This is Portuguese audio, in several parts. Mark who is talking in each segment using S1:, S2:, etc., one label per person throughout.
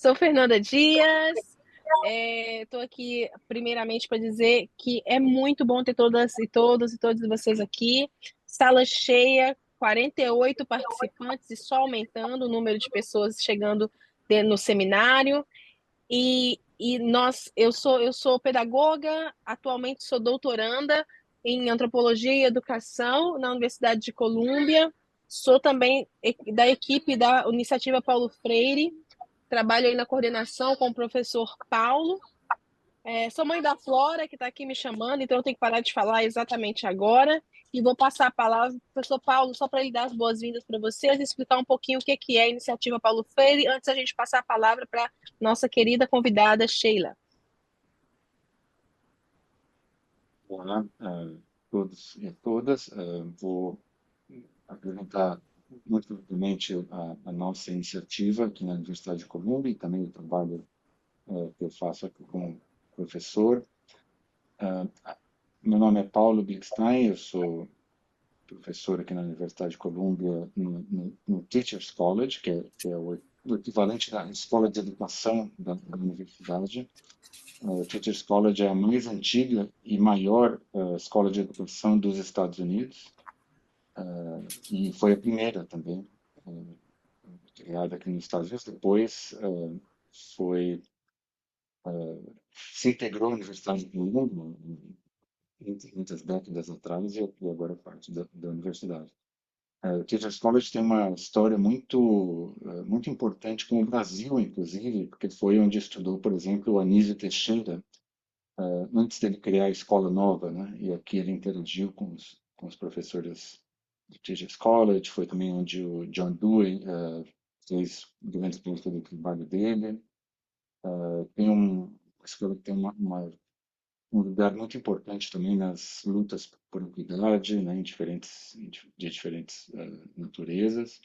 S1: Sou Fernanda Dias. Estou aqui primeiramente para dizer que é muito bom ter todas e todos e todos vocês aqui. Sala cheia, 48 participantes e só aumentando o número de pessoas chegando no seminário. Eu sou pedagoga, atualmente sou doutoranda em antropologia e educação na Universidade de Colômbia. Sou também da equipe da Iniciativa Paulo Freire. Trabalho aí na coordenação com o professor Paulo. Sou mãe da Flora, que está aqui me chamando, então eu tenho que parar de falar exatamente agora. E vou passar a palavra para o professor Paulo, só para ele dar as boas-vindas para vocês e explicar um pouquinho o que é a Iniciativa Paulo Freire, antes da gente passar a palavra para nossa querida convidada, Sheila.
S2: Olá, todos e a todas. Vou apresentar muito brevemente a nossa iniciativa aqui na Universidade de Colômbia e também o trabalho que eu faço aqui como professor. Ah, Meu nome é Paulo Blickstein, eu sou professor aqui na Universidade de Colômbia no Teachers College, que é o equivalente da escola de educação da universidade. O Teachers College é a mais antiga e maior escola de educação dos Estados Unidos e foi a primeira também criada aqui nos Estados Unidos. Depois foi se integrou à Universidade do Mundo muitas décadas atrás e agora é parte da universidade. O Teachers College tem uma história muito importante com o Brasil, inclusive, porque foi onde estudou, por exemplo, o Anísio Teixeira, antes dele criar a escola nova, né? E aqui ele interagiu com os professores do Teachers College, foi também onde o John Dewey fez grande parte do trabalho dele. Tem uma escola que tem um lugar muito importante também nas lutas por equidade, né, de diferentes naturezas.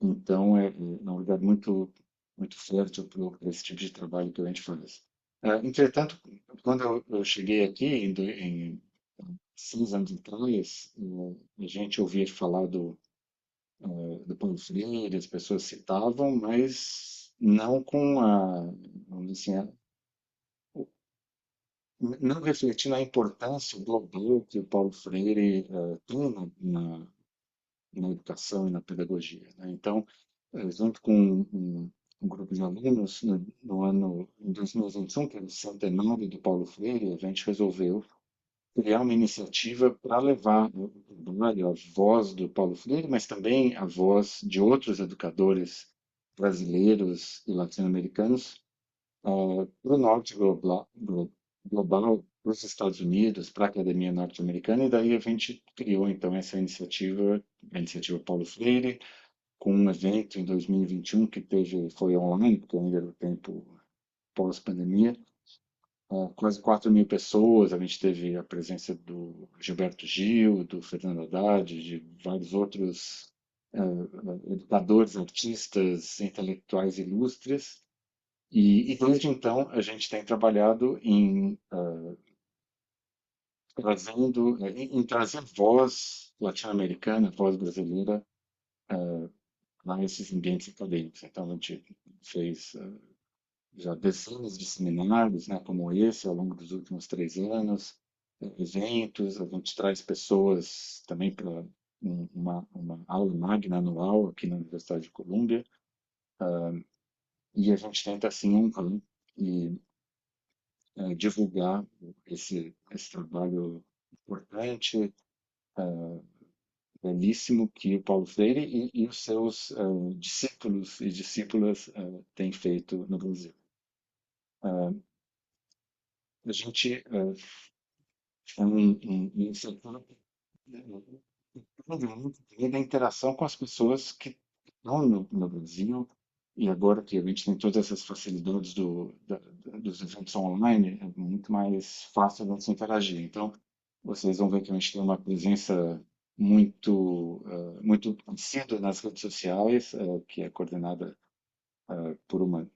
S2: Então, é um lugar muito fértil para esse tipo de trabalho que a gente faz. Entretanto, quando eu cheguei aqui, em 6 anos atrás, a gente ouvia falar do Paulo Freire, as pessoas citavam, mas não com vamos dizer assim, não refletindo a importância global que o Paulo Freire tem na educação e na pedagogia, né? Então, junto com um grupo de alunos, no ano em 2021, que é o centenário do Paulo Freire, a gente resolveu criar uma iniciativa para levar o trabalho, a voz do Paulo Freire, mas também a voz de outros educadores brasileiros e latino-americanos para o norte global, para os Estados Unidos, para a academia norte-americana, e daí a gente criou então essa iniciativa, a iniciativa Paulo Freire, com um evento em 2021 que foi online, porque ainda era o tempo pós-pandemia, quase 4.000 pessoas, a gente teve a presença do Gilberto Gil, do Fernando Haddad, de vários outros educadores, artistas, intelectuais ilustres, e desde então a gente tem trabalhado em trazer voz latino-americana, voz brasileira a esses ambientes acadêmicos. Então a gente fez já dezenas de seminários, né, como esse, ao longo dos últimos 3 anos, eventos, a gente traz pessoas também para uma aula magna anual aqui na Universidade de Colômbia, e a gente tenta assim honrar e divulgar esse trabalho importante, belíssimo que o Paulo Freire e os seus discípulos e discípulas têm feito no Brasil. A gente é um setor também da interação com as pessoas que estão no Brasil, e agora que a gente tem todas essas facilidades dos eventos online, é muito mais fácil de se interagir. Então, vocês vão ver que a gente tem uma presença muito assídua nas redes sociais, que é coordenada por uma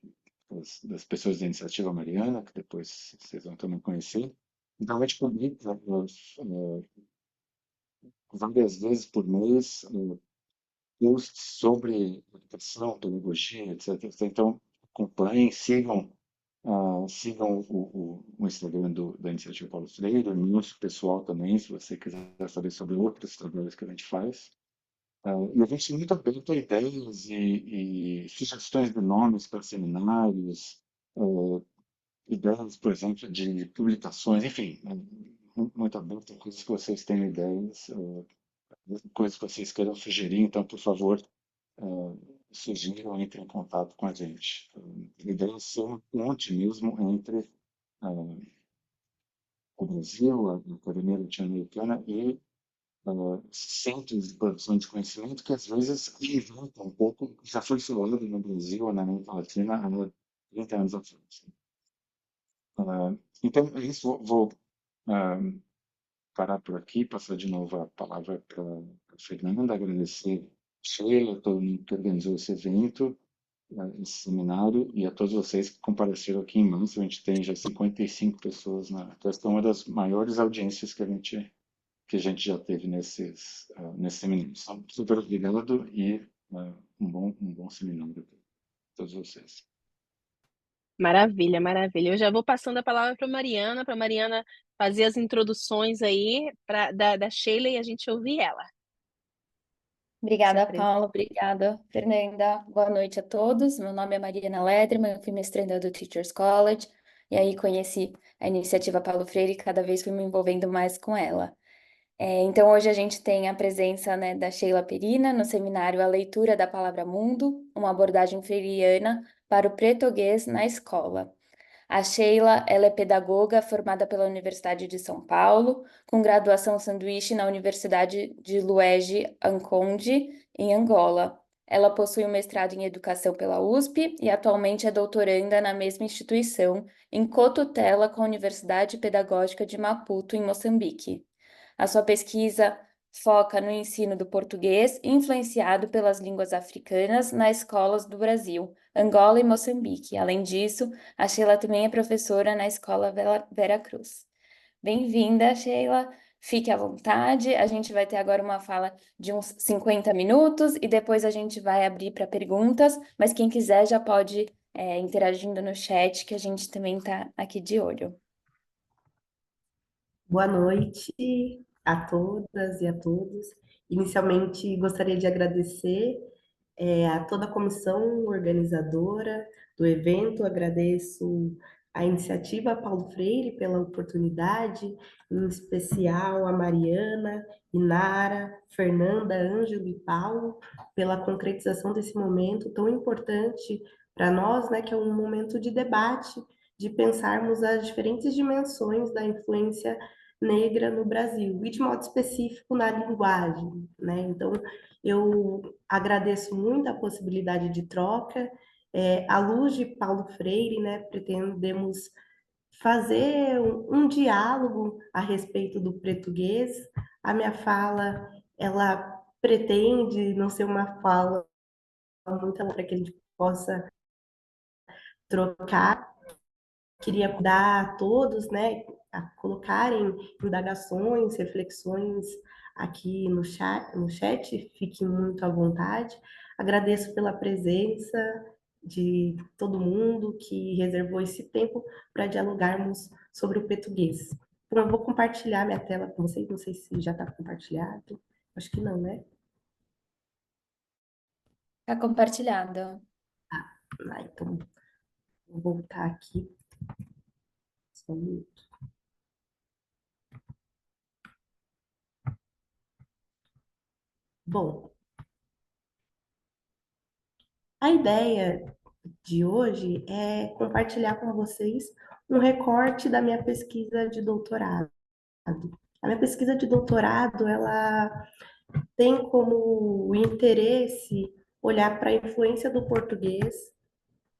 S2: das pessoas da Iniciativa Mariana, que depois vocês vão também conhecer. Então, a gente publica várias vezes por mês posts sobre educação, pedagogia, etc. Então, acompanhem, sigam o Instagram da Iniciativa Paulo Freire, o nosso pessoal também, se você quiser saber sobre outros trabalhos que a gente faz. E a gente é muito aberto a ideias e sugestões de nomes para seminários, ideias, por exemplo, de publicações, enfim, muito aberto a coisas que vocês tenham ideias, coisas que vocês queiram sugerir, então, por favor, sugiram, entrem em contato com a gente. A ideia é ser uma ponte mesmo entre o Brasil, a Academia Latino-Americana e centros de produção de conhecimento que às vezes inventam um pouco, já foi falado no Brasil ou na América Latina há 30 anos atrás. Então, é isso. Vou parar por aqui, passar de novo a palavra para a Fernanda, agradecer a Sheila, todo mundo que organizou esse evento, esse seminário, e a todos vocês que compareceram aqui em março. A gente tem já 55 pessoas esta é uma das maiores audiências que a gente já teve nesse seminário. Então, super obrigado e um bom seminário para todos vocês.
S1: Maravilha, maravilha. Eu já vou passando a palavra para Mariana fazer as introduções aí da Sheila e a gente ouvir ela.
S3: Obrigada, Paula. Obrigada, Fernanda. Boa noite a todos. Meu nome é Mariana Lederman, eu fui mestranda do Teachers College, e aí conheci a iniciativa Paulo Freire e cada vez fui me envolvendo mais com ela. Então, hoje a gente tem a presença, né, da Sheila Perina no seminário A Leitura da Palavra Mundo, uma abordagem freiriana para o português na escola. A Sheila, ela é pedagoga formada pela Universidade de São Paulo, com graduação sanduíche na Universidade de Luigi Nkonde, em Angola. Ela possui um mestrado em educação pela USP e atualmente é doutoranda na mesma instituição, em cotutela com a Universidade Pedagógica de Maputo, em Moçambique. A sua pesquisa foca no ensino do português, influenciado pelas línguas africanas nas escolas do Brasil, Angola e Moçambique. Além disso, a Sheila também é professora na Escola Vera Cruz. Bem-vinda, Sheila. Fique à vontade. A gente vai ter agora uma fala de uns 50 minutos e depois a gente vai abrir para perguntas, mas quem quiser já pode interagindo no chat, que a gente também está aqui de olho.
S4: Boa noite a todas e a todos. Inicialmente, gostaria de agradecer a toda a comissão organizadora do evento. Agradeço a iniciativa Paulo Freire pela oportunidade, em especial a Mariana, Inara, Fernanda, Ângelo e Paulo, pela concretização desse momento tão importante para nós, né, que é um momento de debate, de pensarmos as diferentes dimensões da influência negra no Brasil, e de modo específico na linguagem, né? Então, eu agradeço muito a possibilidade de troca. À luz de Paulo Freire, né, pretendemos fazer um diálogo a respeito do português. A minha fala, ela pretende não ser uma fala muito para que a gente possa trocar. Queria dar a todos, né, a colocarem indagações, reflexões aqui no chat, fiquem muito à vontade. Agradeço pela presença de todo mundo que reservou esse tempo para dialogarmos sobre o português. Então, eu vou compartilhar minha tela com vocês, não sei se já está compartilhado, acho que não, né?
S3: Está compartilhado.
S4: Então, vou voltar aqui. Só um minuto. Bom, a ideia de hoje é compartilhar com vocês um recorte da minha pesquisa de doutorado. A minha pesquisa de doutorado, ela tem como interesse olhar para a influência do português,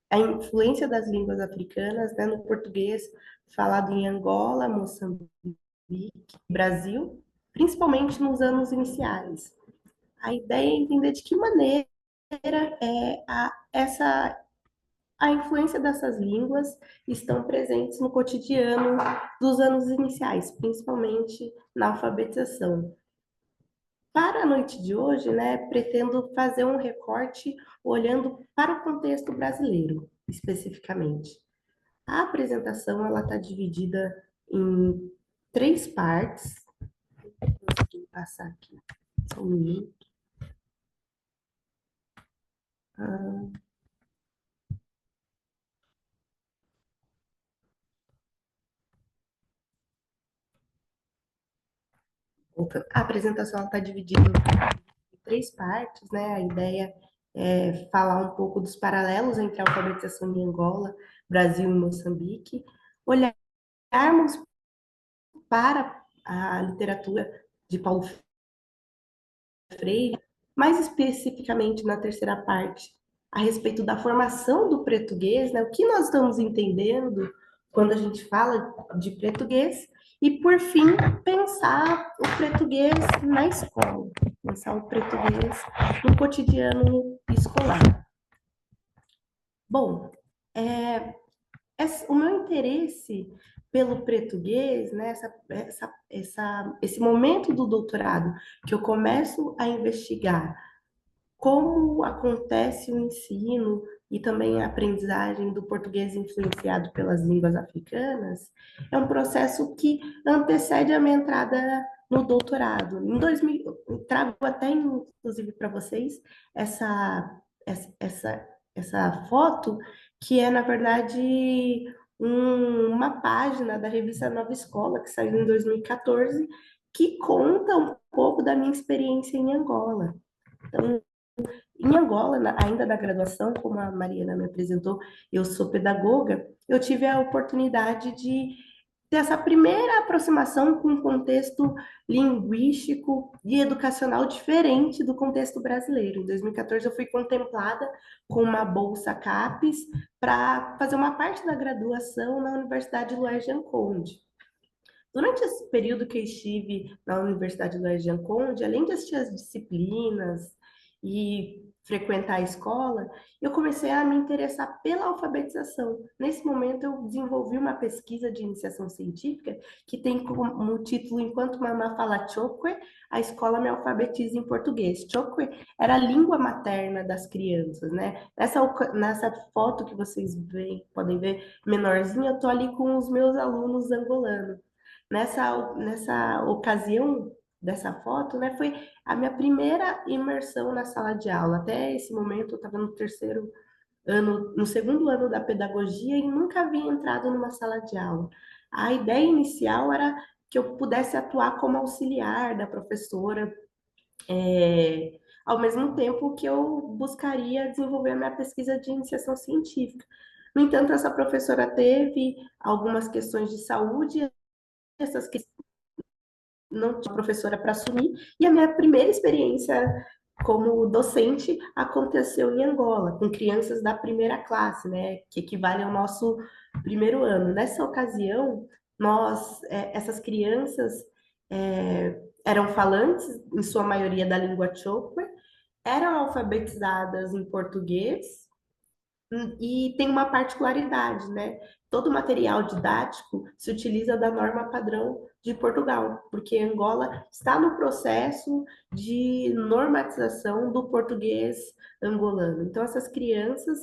S4: a influência das línguas africanas, né, no português falado em Angola, Moçambique, Brasil, principalmente nos anos iniciais. A ideia é entender de que maneira a influência dessas línguas estão presentes no cotidiano dos anos iniciais, principalmente na alfabetização. Para a noite de hoje, né, pretendo fazer um recorte olhando para o contexto brasileiro, especificamente. A apresentação ela está dividida em 3 partes. Vou passar aqui, só um minuto. Ah, a apresentação está dividida em 3 partes, né? A ideia é falar um pouco dos paralelos entre a alfabetização de Angola, Brasil e Moçambique, olharmos para a literatura de Paulo Freire, mais especificamente na terceira parte, a respeito da formação do português, né? O que nós estamos entendendo quando a gente fala de português, e, por fim, pensar o português na escola, pensar o português no cotidiano escolar. Bom, o meu interesse pelo português, né, esse momento do doutorado, que eu começo a investigar como acontece o ensino e também a aprendizagem do português influenciado pelas línguas africanas, é um processo que antecede a minha entrada no doutorado. Em 2000, trago até, inclusive, para vocês essa foto, que é, na verdade, uma página da revista Nova Escola, que saiu em 2014, que conta um pouco da minha experiência em Angola. Então, em Angola, ainda na graduação, como a Mariana me apresentou, eu sou pedagoga, eu tive a oportunidade de ter essa primeira aproximação com um contexto linguístico e educacional diferente do contexto brasileiro. Em 2014, eu fui contemplada com uma bolsa CAPES para fazer uma parte da graduação na Universidade Luiz Conde. Durante esse período que eu estive na Universidade Luiz Conde, além de assistir as disciplinas e frequentar a escola, eu comecei a me interessar pela alfabetização. Nesse momento, eu desenvolvi uma pesquisa de iniciação científica que tem como título Enquanto Mamá Fala Chokwe, a escola me alfabetiza em português. Chokwe era a língua materna das crianças, né? Nessa foto que vocês podem ver, menorzinha, eu estou ali com os meus alunos angolanos. Nessa ocasião dessa foto, né, foi a minha primeira imersão na sala de aula. Até esse momento, eu estava no terceiro ano, no segundo ano da pedagogia e nunca havia entrado numa sala de aula. A ideia inicial era que eu pudesse atuar como auxiliar da professora, ao mesmo tempo que eu buscaria desenvolver a minha pesquisa de iniciação científica. No entanto, essa professora teve algumas questões de saúde, essas questões não tinha professora para assumir, e a minha primeira experiência como docente aconteceu em Angola, com crianças da primeira classe, né, que equivale ao nosso primeiro ano. Nessa ocasião, essas crianças eram falantes, em sua maioria, da língua Chokwe, eram alfabetizadas em português, e tem uma particularidade, né? Todo o material didático se utiliza da norma padrão de Portugal, porque Angola está no processo de normatização do português angolano. Então, essas crianças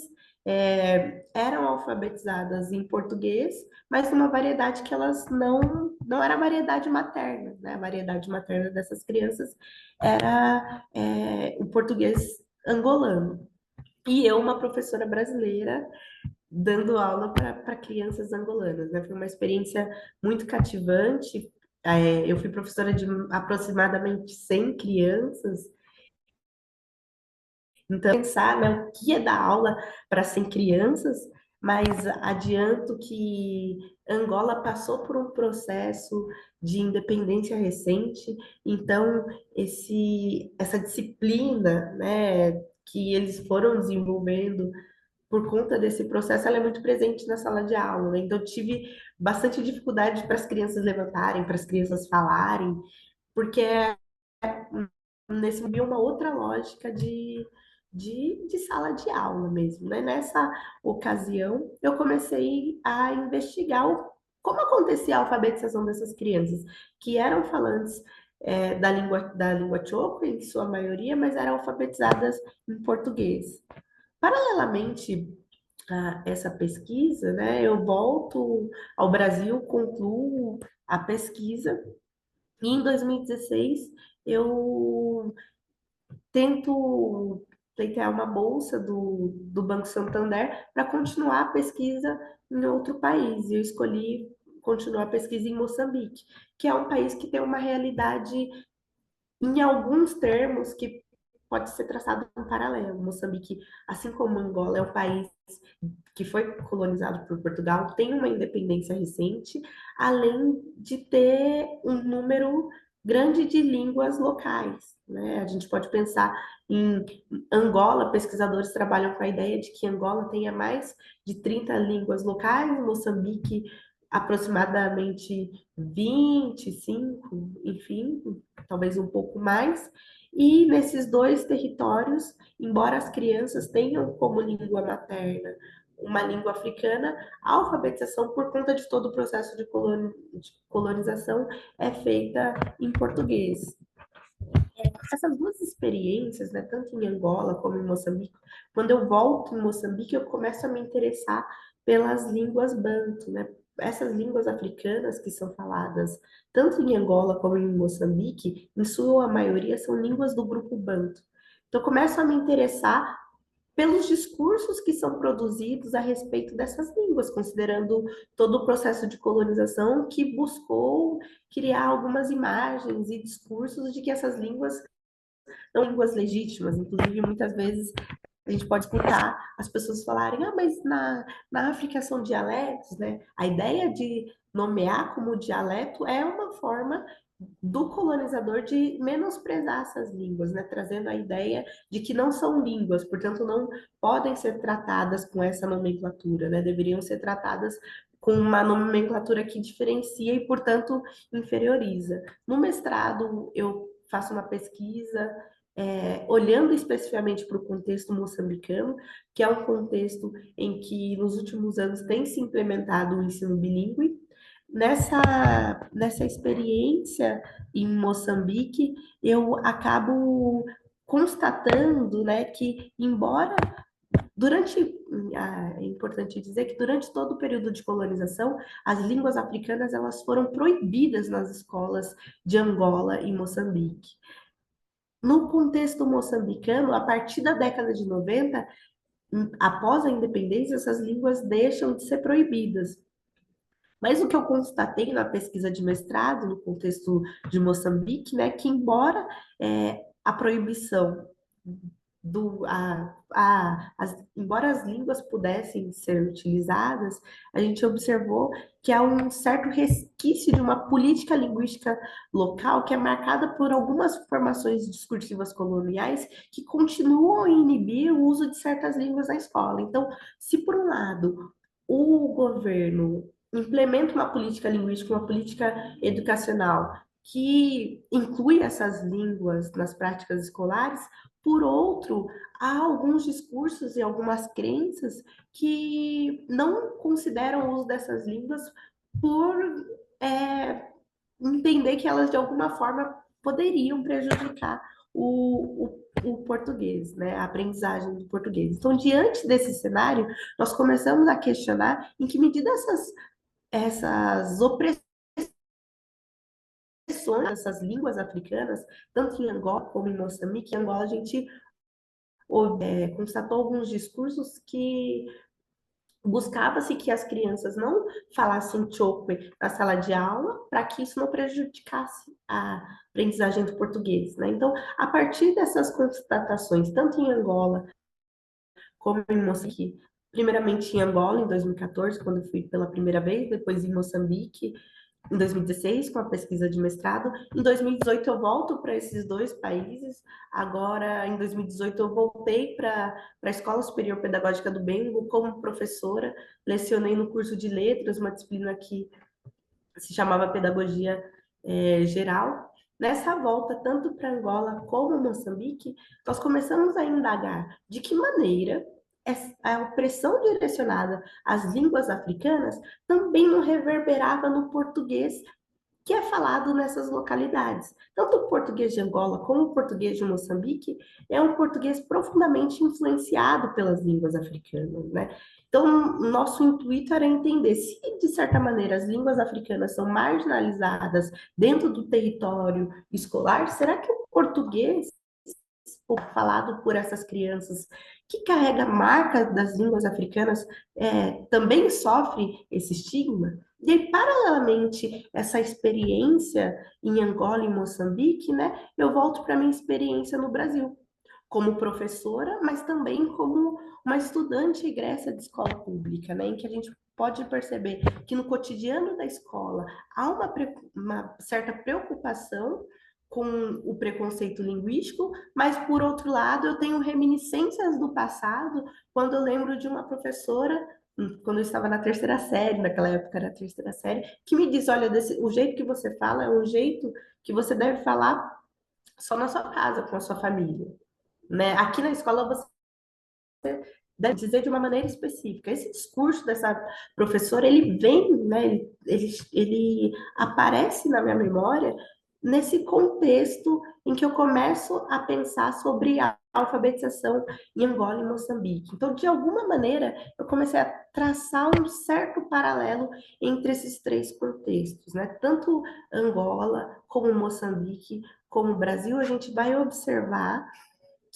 S4: eram alfabetizadas em português, mas numa variedade que elas não era a variedade materna, né? A variedade materna dessas crianças era o português angolano. E eu, uma professora brasileira, dando aula para crianças angolanas, né? Foi uma experiência muito cativante. Eu fui professora de aproximadamente 100 crianças. Então, pensar, né, o que é dar aula para 100 crianças, mas adianto que Angola passou por um processo de independência recente, então essa disciplina, né, que eles foram desenvolvendo por conta desse processo, ela é muito presente na sala de aula, né? Então, eu tive bastante dificuldade para as crianças levantarem, para as crianças falarem, porque nesse havia uma outra lógica de sala de aula mesmo, né? Nessa ocasião, eu comecei a investigar como acontecia a alfabetização dessas crianças, que eram falantes da língua Choco, em sua maioria, mas eram alfabetizadas em português. Paralelamente a essa pesquisa, né, eu volto ao Brasil, concluo a pesquisa, e em 2016 eu tento pleitear uma bolsa do Banco Santander para continuar a pesquisa em outro país. E eu escolhi continuar a pesquisa em Moçambique, que é um país que tem uma realidade, em alguns termos, que pode ser traçado em paralelo. Moçambique, assim como Angola, é um país que foi colonizado por Portugal, tem uma independência recente, além de ter um número grande de línguas locais, né? A gente pode pensar em Angola, pesquisadores trabalham com a ideia de que Angola tenha mais de 30 línguas locais, Moçambique aproximadamente 25, enfim, talvez um pouco mais. E nesses dois territórios, embora as crianças tenham como língua materna uma língua africana, a alfabetização, por conta de todo o processo de colonização, é feita em português. Essas duas experiências, né, tanto em Angola como em Moçambique, quando eu volto em Moçambique, eu começo a me interessar pelas línguas banto, né? Essas línguas africanas que são faladas tanto em Angola como em Moçambique, em sua maioria são línguas do grupo banto. Então, eu começo a me interessar pelos discursos que são produzidos a respeito dessas línguas, considerando todo o processo de colonização que buscou criar algumas imagens e discursos de que essas línguas são línguas legítimas. Inclusive, muitas vezes a gente pode escutar as pessoas falarem, mas na África são dialetos, né? A ideia de nomear como dialeto é uma forma do colonizador de menosprezar essas línguas, né? Trazendo a ideia de que não são línguas, portanto não podem ser tratadas com essa nomenclatura, né? Deveriam ser tratadas com uma nomenclatura que diferencia e, portanto, inferioriza. No mestrado, eu faço uma pesquisa olhando especificamente para o contexto moçambicano, que é um contexto em que nos últimos anos tem se implementado o ensino bilíngue. Nessa experiência em Moçambique, eu acabo constatando, né, que embora é importante dizer que durante todo o período de colonização, as línguas africanas elas foram proibidas nas escolas de Angola e Moçambique. No contexto moçambicano, a partir da década de 90, após a independência, essas línguas deixam de ser proibidas. Mas o que eu constatei na pesquisa de mestrado, no contexto de Moçambique, né, que embora a proibição embora as línguas pudessem ser utilizadas, a gente observou que há um certo resquício de uma política linguística local que é marcada por algumas formações discursivas coloniais que continuam a inibir o uso de certas línguas na escola. Então, se por um lado o governo implementa uma política linguística, uma política educacional que inclui essas línguas nas práticas escolares, por outro, há alguns discursos e algumas crenças que não consideram o uso dessas línguas por entender que elas, de alguma forma, poderiam prejudicar o português, né? A aprendizagem do português. Então, diante desse cenário, nós começamos a questionar em que medida essas opressões, essas línguas africanas, tanto em Angola como em Moçambique, em Angola a gente constatou alguns discursos que buscava-se que as crianças não falassem chokwe na sala de aula para que isso não prejudicasse a aprendizagem do português, né? Então, a partir dessas constatações, tanto em Angola como em Moçambique, primeiramente em Angola, em 2014, quando eu fui pela primeira vez, depois em Moçambique, em 2016, com a pesquisa de mestrado. Em 2018, eu volto para esses dois países. Agora, em 2018, eu voltei para a Escola Superior Pedagógica do Bengo como professora. Lecionei no curso de letras, uma disciplina que se chamava Pedagogia Geral. Nessa volta, tanto para Angola como Moçambique, nós começamos a indagar de que maneira a opressão direcionada às línguas africanas também não reverberava no português que é falado nessas localidades. Tanto o português de Angola como o português de Moçambique é um português profundamente influenciado pelas línguas africanas, né? Então, nosso intuito era entender se, de certa maneira, as línguas africanas são marginalizadas dentro do território escolar, será que o português falado por essas crianças que carrega a marca das línguas africanas também sofre esse estigma? E aí, paralelamente, essa experiência em Angola e Moçambique, né, eu volto para a minha experiência no Brasil, como professora, mas também como uma estudante egressa de escola pública, né, em que a gente pode perceber que no cotidiano da escola há uma certa preocupação com o preconceito linguístico, mas, por outro lado, eu tenho reminiscências do passado, quando eu lembro de uma professora, quando eu estava na terceira série, naquela época era a terceira série, que me disse, olha, o jeito que você fala é um jeito que você deve falar só na sua casa, com a sua família, né? Aqui na escola você deve dizer de uma maneira específica. Esse discurso dessa professora, ele vem, né? Ele aparece na minha memória nesse contexto em que eu começo a pensar sobre a alfabetização em Angola e Moçambique. Então, de alguma maneira, eu comecei a traçar um certo paralelo entre esses três contextos, né? Tanto Angola, como Moçambique, como Brasil, a gente vai observar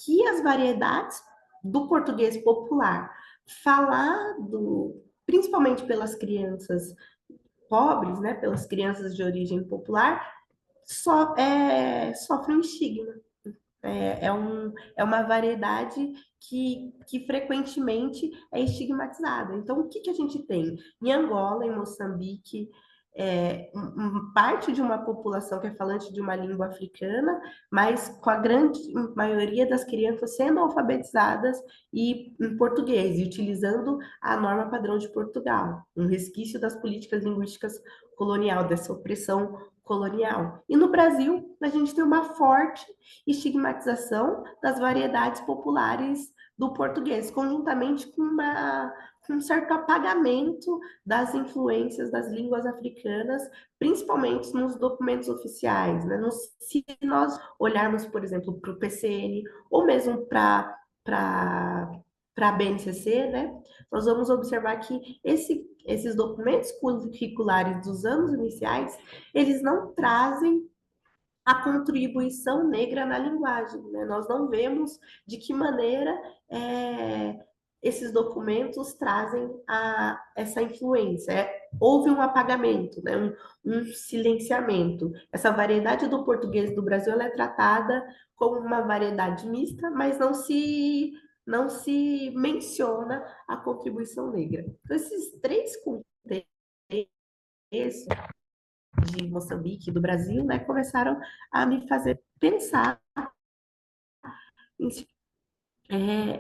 S4: que as variedades do português popular, falado principalmente pelas crianças pobres, né, pelas crianças de origem popular, sofre um estigma. É uma variedade que frequentemente é estigmatizada. Então, o que a gente tem? Em Angola, em Moçambique, parte de uma população que é falante de uma língua africana, mas com a grande maioria das crianças sendo alfabetizadas em português, e utilizando a norma padrão de Portugal, um resquício das políticas linguísticas colonial, dessa opressão colonial. E no Brasil, a gente tem uma forte estigmatização das variedades populares do português, conjuntamente com um certo apagamento das influências das línguas africanas, principalmente nos documentos oficiais, né? Se nós olharmos, por exemplo, para o PCN, ou mesmo para a BNCC, né? Nós vamos observar que esses documentos curriculares dos anos iniciais, eles não trazem a contribuição negra na linguagem, né? Nós não vemos de que maneira esses documentos trazem essa influência. Houve um apagamento, né? um silenciamento. Essa variedade do português do Brasil ela é tratada como uma variedade mista, mas não se menciona a contribuição negra. Então, esses três contextos de Moçambique, do Brasil, né, começaram a me fazer pensar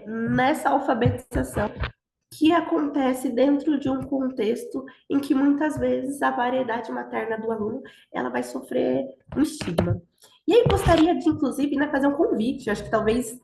S4: nessa alfabetização que acontece dentro de um contexto em que muitas vezes a variedade materna do aluno ela vai sofrer um estigma. E aí gostaria de, inclusive, né, fazer um convite. Acho que talvez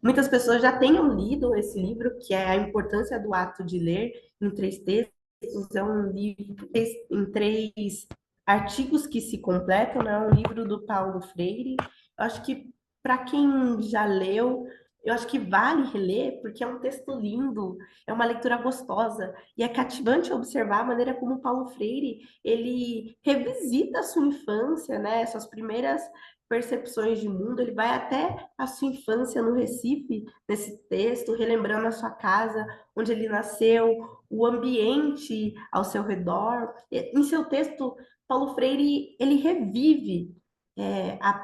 S4: muitas pessoas já tenham lido esse livro, que é A Importância do Ato de Ler, em 3 textos. É um livro em 3 artigos que se completam, né? É um livro do Paulo Freire. Eu acho que para quem já leu, eu acho que vale reler, porque é um texto lindo, é uma leitura gostosa, e é cativante observar a maneira como o Paulo Freire, ele revisita a sua infância, né, suas primeiras percepções de mundo, ele vai até a sua infância no Recife, nesse texto, relembrando a sua casa, onde ele nasceu, o ambiente ao seu redor. Em seu texto, Paulo Freire, ele revive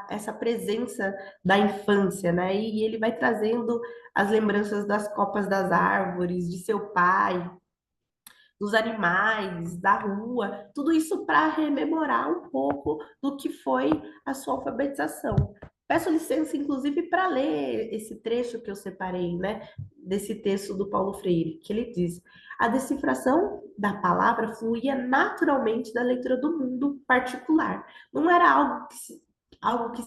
S4: essa presença da infância, né? E ele vai trazendo as lembranças das copas das árvores, de seu pai, dos animais, da rua, tudo isso para rememorar um pouco do que foi a sua alfabetização. Peço licença, inclusive, para ler esse trecho que eu separei, né, desse texto do Paulo Freire, que ele diz: a decifração da palavra fluía naturalmente da leitura do mundo particular. Não era algo que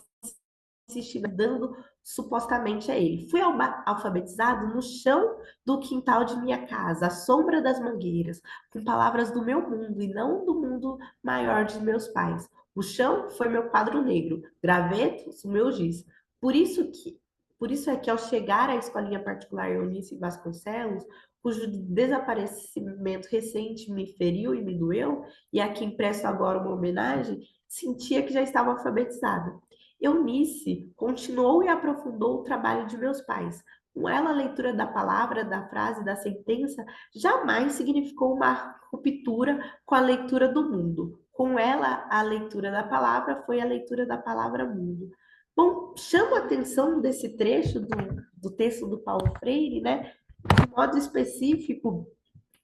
S4: se estivesse dando supostamente a ele. Fui alfabetizado no chão do quintal de minha casa, à sombra das mangueiras, com palavras do meu mundo e não do mundo maior de meus pais. O chão foi meu quadro negro, gravetos, o meu giz. Por isso que, por isso é que ao chegar à escolinha particular Eunice Vasconcelos, cujo desaparecimento recente me feriu e me doeu, e a quem presto agora uma homenagem, sentia que já estava alfabetizada. Eunice continuou e aprofundou o trabalho de meus pais. Com ela, a leitura da palavra, da frase, da sentença jamais significou uma ruptura com a leitura do mundo. Com ela, a leitura da palavra foi a leitura da palavra mundo. Bom, chama a atenção desse trecho do texto do Paulo Freire, né? De modo específico,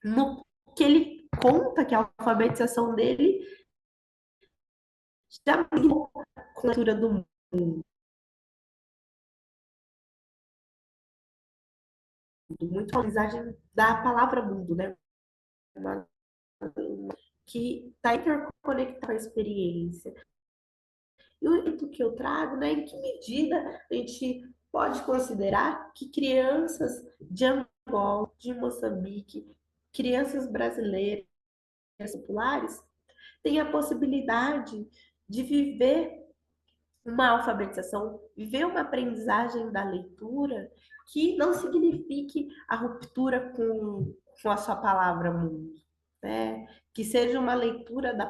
S4: no que ele conta que a alfabetização dele já com a leitura do mundo, muito a aprendizagem da palavra mundo, né? Uma, que está interconectada com a experiência. E o que eu trago, né? Em que medida a gente pode considerar que crianças de Angola, de Moçambique, crianças brasileiras populares têm a possibilidade de viver uma alfabetização, viver uma aprendizagem da leitura que não signifique a ruptura com a sua palavra mundo, né? Que seja uma leitura da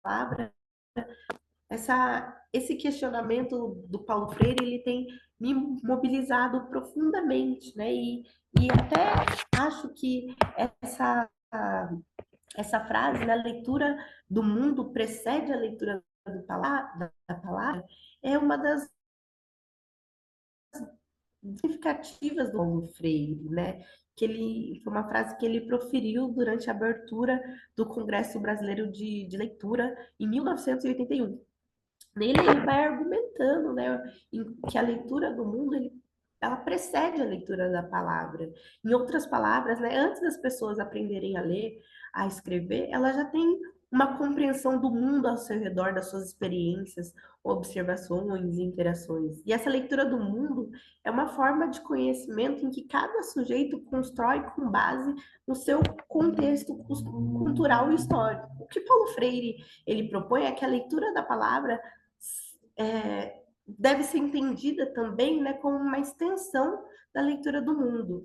S4: palavra. Esse questionamento do Paulo Freire, ele tem me mobilizado profundamente, né? E até acho que essa frase, né, a leitura do mundo precede a leitura da palavra, é uma das significativas do Paulo Freire, né? Que ele foi uma frase que ele proferiu durante a abertura do Congresso Brasileiro de Leitura em 1981. Nele ele vai argumentando, né, que a leitura do mundo ela precede a leitura da palavra. Em outras palavras, né, antes das pessoas aprenderem a ler, a escrever, ela já tem uma compreensão do mundo ao seu redor, das suas experiências, observações, interações. E essa leitura do mundo é uma forma de conhecimento em que cada sujeito constrói com base no seu contexto cultural e histórico. O que Paulo Freire ele propõe é que a leitura da palavra deve ser entendida também, né, como uma extensão da leitura do mundo.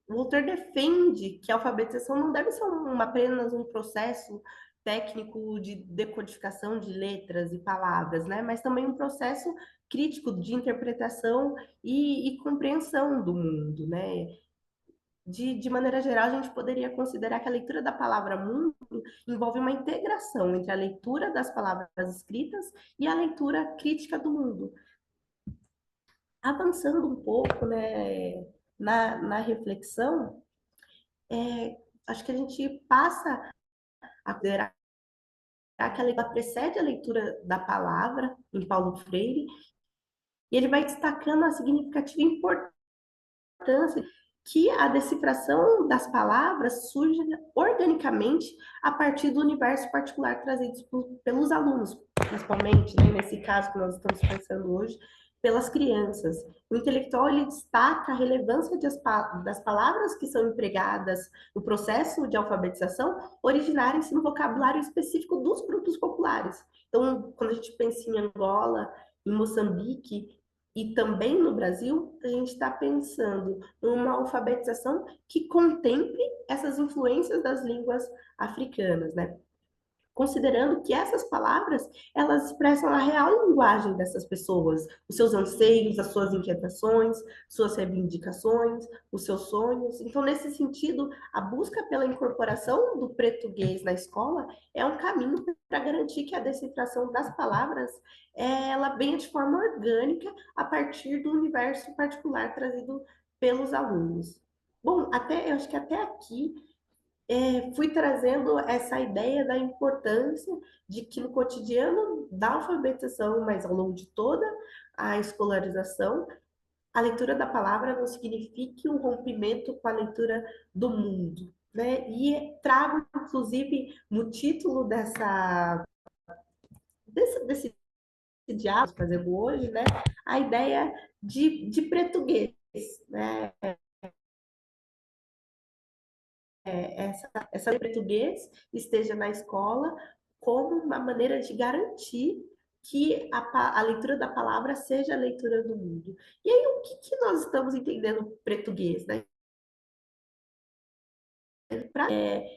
S4: O autor defende que a alfabetização não deve ser apenas um processo técnico de decodificação de letras e palavras, né, mas também um processo crítico de interpretação e compreensão do mundo, né? De maneira geral, a gente poderia considerar que a leitura da palavra mundo envolve uma integração entre a leitura das palavras escritas e a leitura crítica do mundo. Avançando um pouco, né, na reflexão, acho que a gente passa a considerar que a leitura precede a leitura da palavra, em Paulo Freire, e ele vai destacando a significativa importância que a decifração das palavras surge organicamente a partir do universo particular trazido pelos alunos, principalmente, né, nesse caso que nós estamos pensando hoje, pelas crianças. O intelectual ele destaca a relevância das palavras que são empregadas no processo de alfabetização originarem-se no vocabulário específico dos grupos populares. Então, quando a gente pensa em Angola, em Moçambique, e também no Brasil, a gente está pensando numa alfabetização que contemple essas influências das línguas africanas, né? Considerando que essas palavras, elas expressam a real linguagem dessas pessoas, os seus anseios, as suas inquietações, suas reivindicações, os seus sonhos. Então, nesse sentido, a busca pela incorporação do português na escola é um caminho para garantir que a decifração das palavras ela venha de forma orgânica a partir do universo particular trazido pelos alunos. Bom, eu acho que até aqui fui trazendo essa ideia da importância de que no cotidiano da alfabetização, mas ao longo de toda a escolarização, a leitura da palavra não signifique um rompimento com a leitura do mundo, né? E trago, inclusive, no título desse diálogo que fazemos hoje, né? A ideia de português, né? essa português esteja na escola como uma maneira de garantir que a leitura da palavra seja a leitura do mundo. E aí, o que nós estamos entendendo português, né?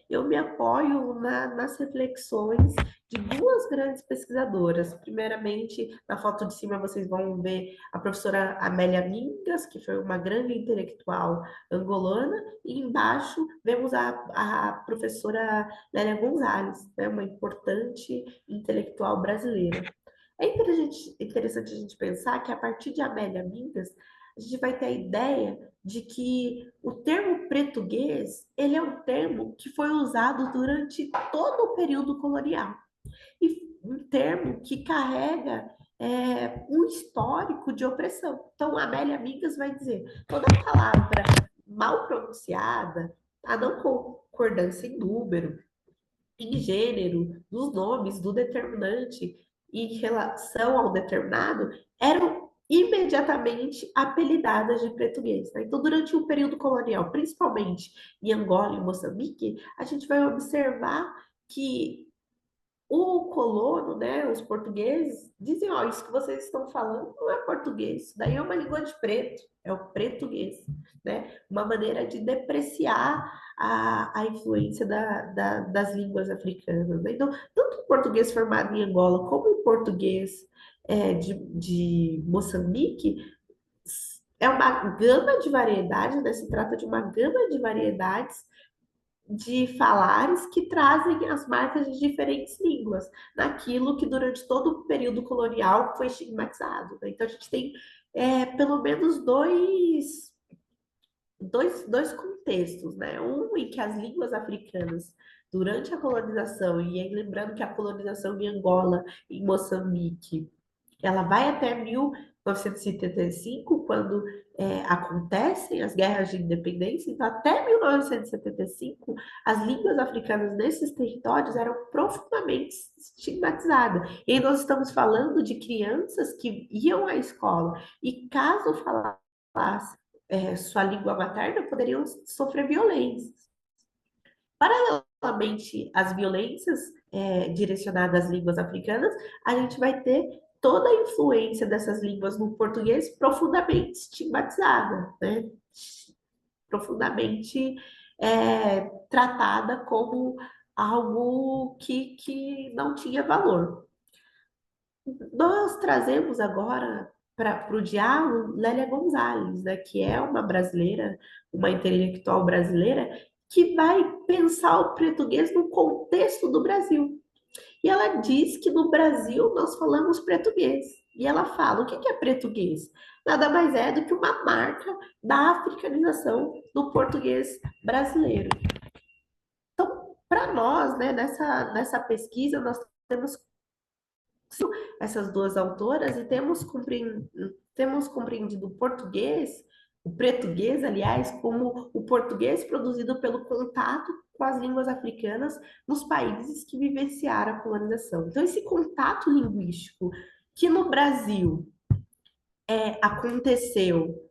S4: Eu me apoio nas reflexões de duas grandes pesquisadoras. Primeiramente, na foto de cima vocês vão ver a professora Amélia Mingas, que foi uma grande intelectual angolana, e embaixo vemos a professora Lélia Gonzalez, né, uma importante intelectual brasileira. É interessante a gente pensar que a partir de Amélia Mingas, a gente vai ter a ideia de que o termo português, ele é um termo que foi usado durante todo o período colonial. E um termo que carrega um histórico de opressão. Então, a Amélia Amigas vai dizer, toda palavra mal pronunciada, a não concordância em número, em gênero, dos nomes, do determinante em relação ao determinado, eram imediatamente apelidadas de português. Né? Então, durante o período colonial, principalmente em Angola e Moçambique, a gente vai observar que o colono, né, os portugueses, dizem, ó, isso que vocês estão falando não é português, isso daí é uma língua de preto, é o português, né? Uma maneira de depreciar a influência das línguas africanas. Né? Então, tanto o português formado em Angola como o português de Moçambique é uma gama de variedades, né? Se trata de uma gama de variedades de falares que trazem as marcas de diferentes línguas, naquilo que durante todo o período colonial foi estigmatizado. Né? Então, a gente tem pelo menos dois contextos, né? Um em que as línguas africanas, durante a colonização, e aí lembrando que a colonização em Angola, em Moçambique, ela vai até 1975, quando acontecem as guerras de independência. Então, até 1975, as línguas africanas nesses territórios eram profundamente estigmatizadas. E aí nós estamos falando de crianças que iam à escola e, caso falassem sua língua materna, poderiam sofrer violências. Paralelamente às violências direcionadas às línguas africanas, a gente vai ter toda a influência dessas línguas no português profundamente estigmatizada, né? Profundamente tratada como algo que não tinha valor. Nós trazemos agora para o diálogo Lélia Gonzalez, né, que é uma brasileira, uma intelectual brasileira, que vai pensar o português no contexto do Brasil. E ela diz que no Brasil nós falamos português. E ela fala, o que é português? Nada mais é do que uma marca da africanização do português brasileiro. Então, para nós, né, nessa pesquisa, nós temos essas duas autoras e temos compreendido o português, aliás, como o português produzido pelo contato com as línguas africanas nos países que vivenciaram a colonização. Então, esse contato linguístico que no Brasil aconteceu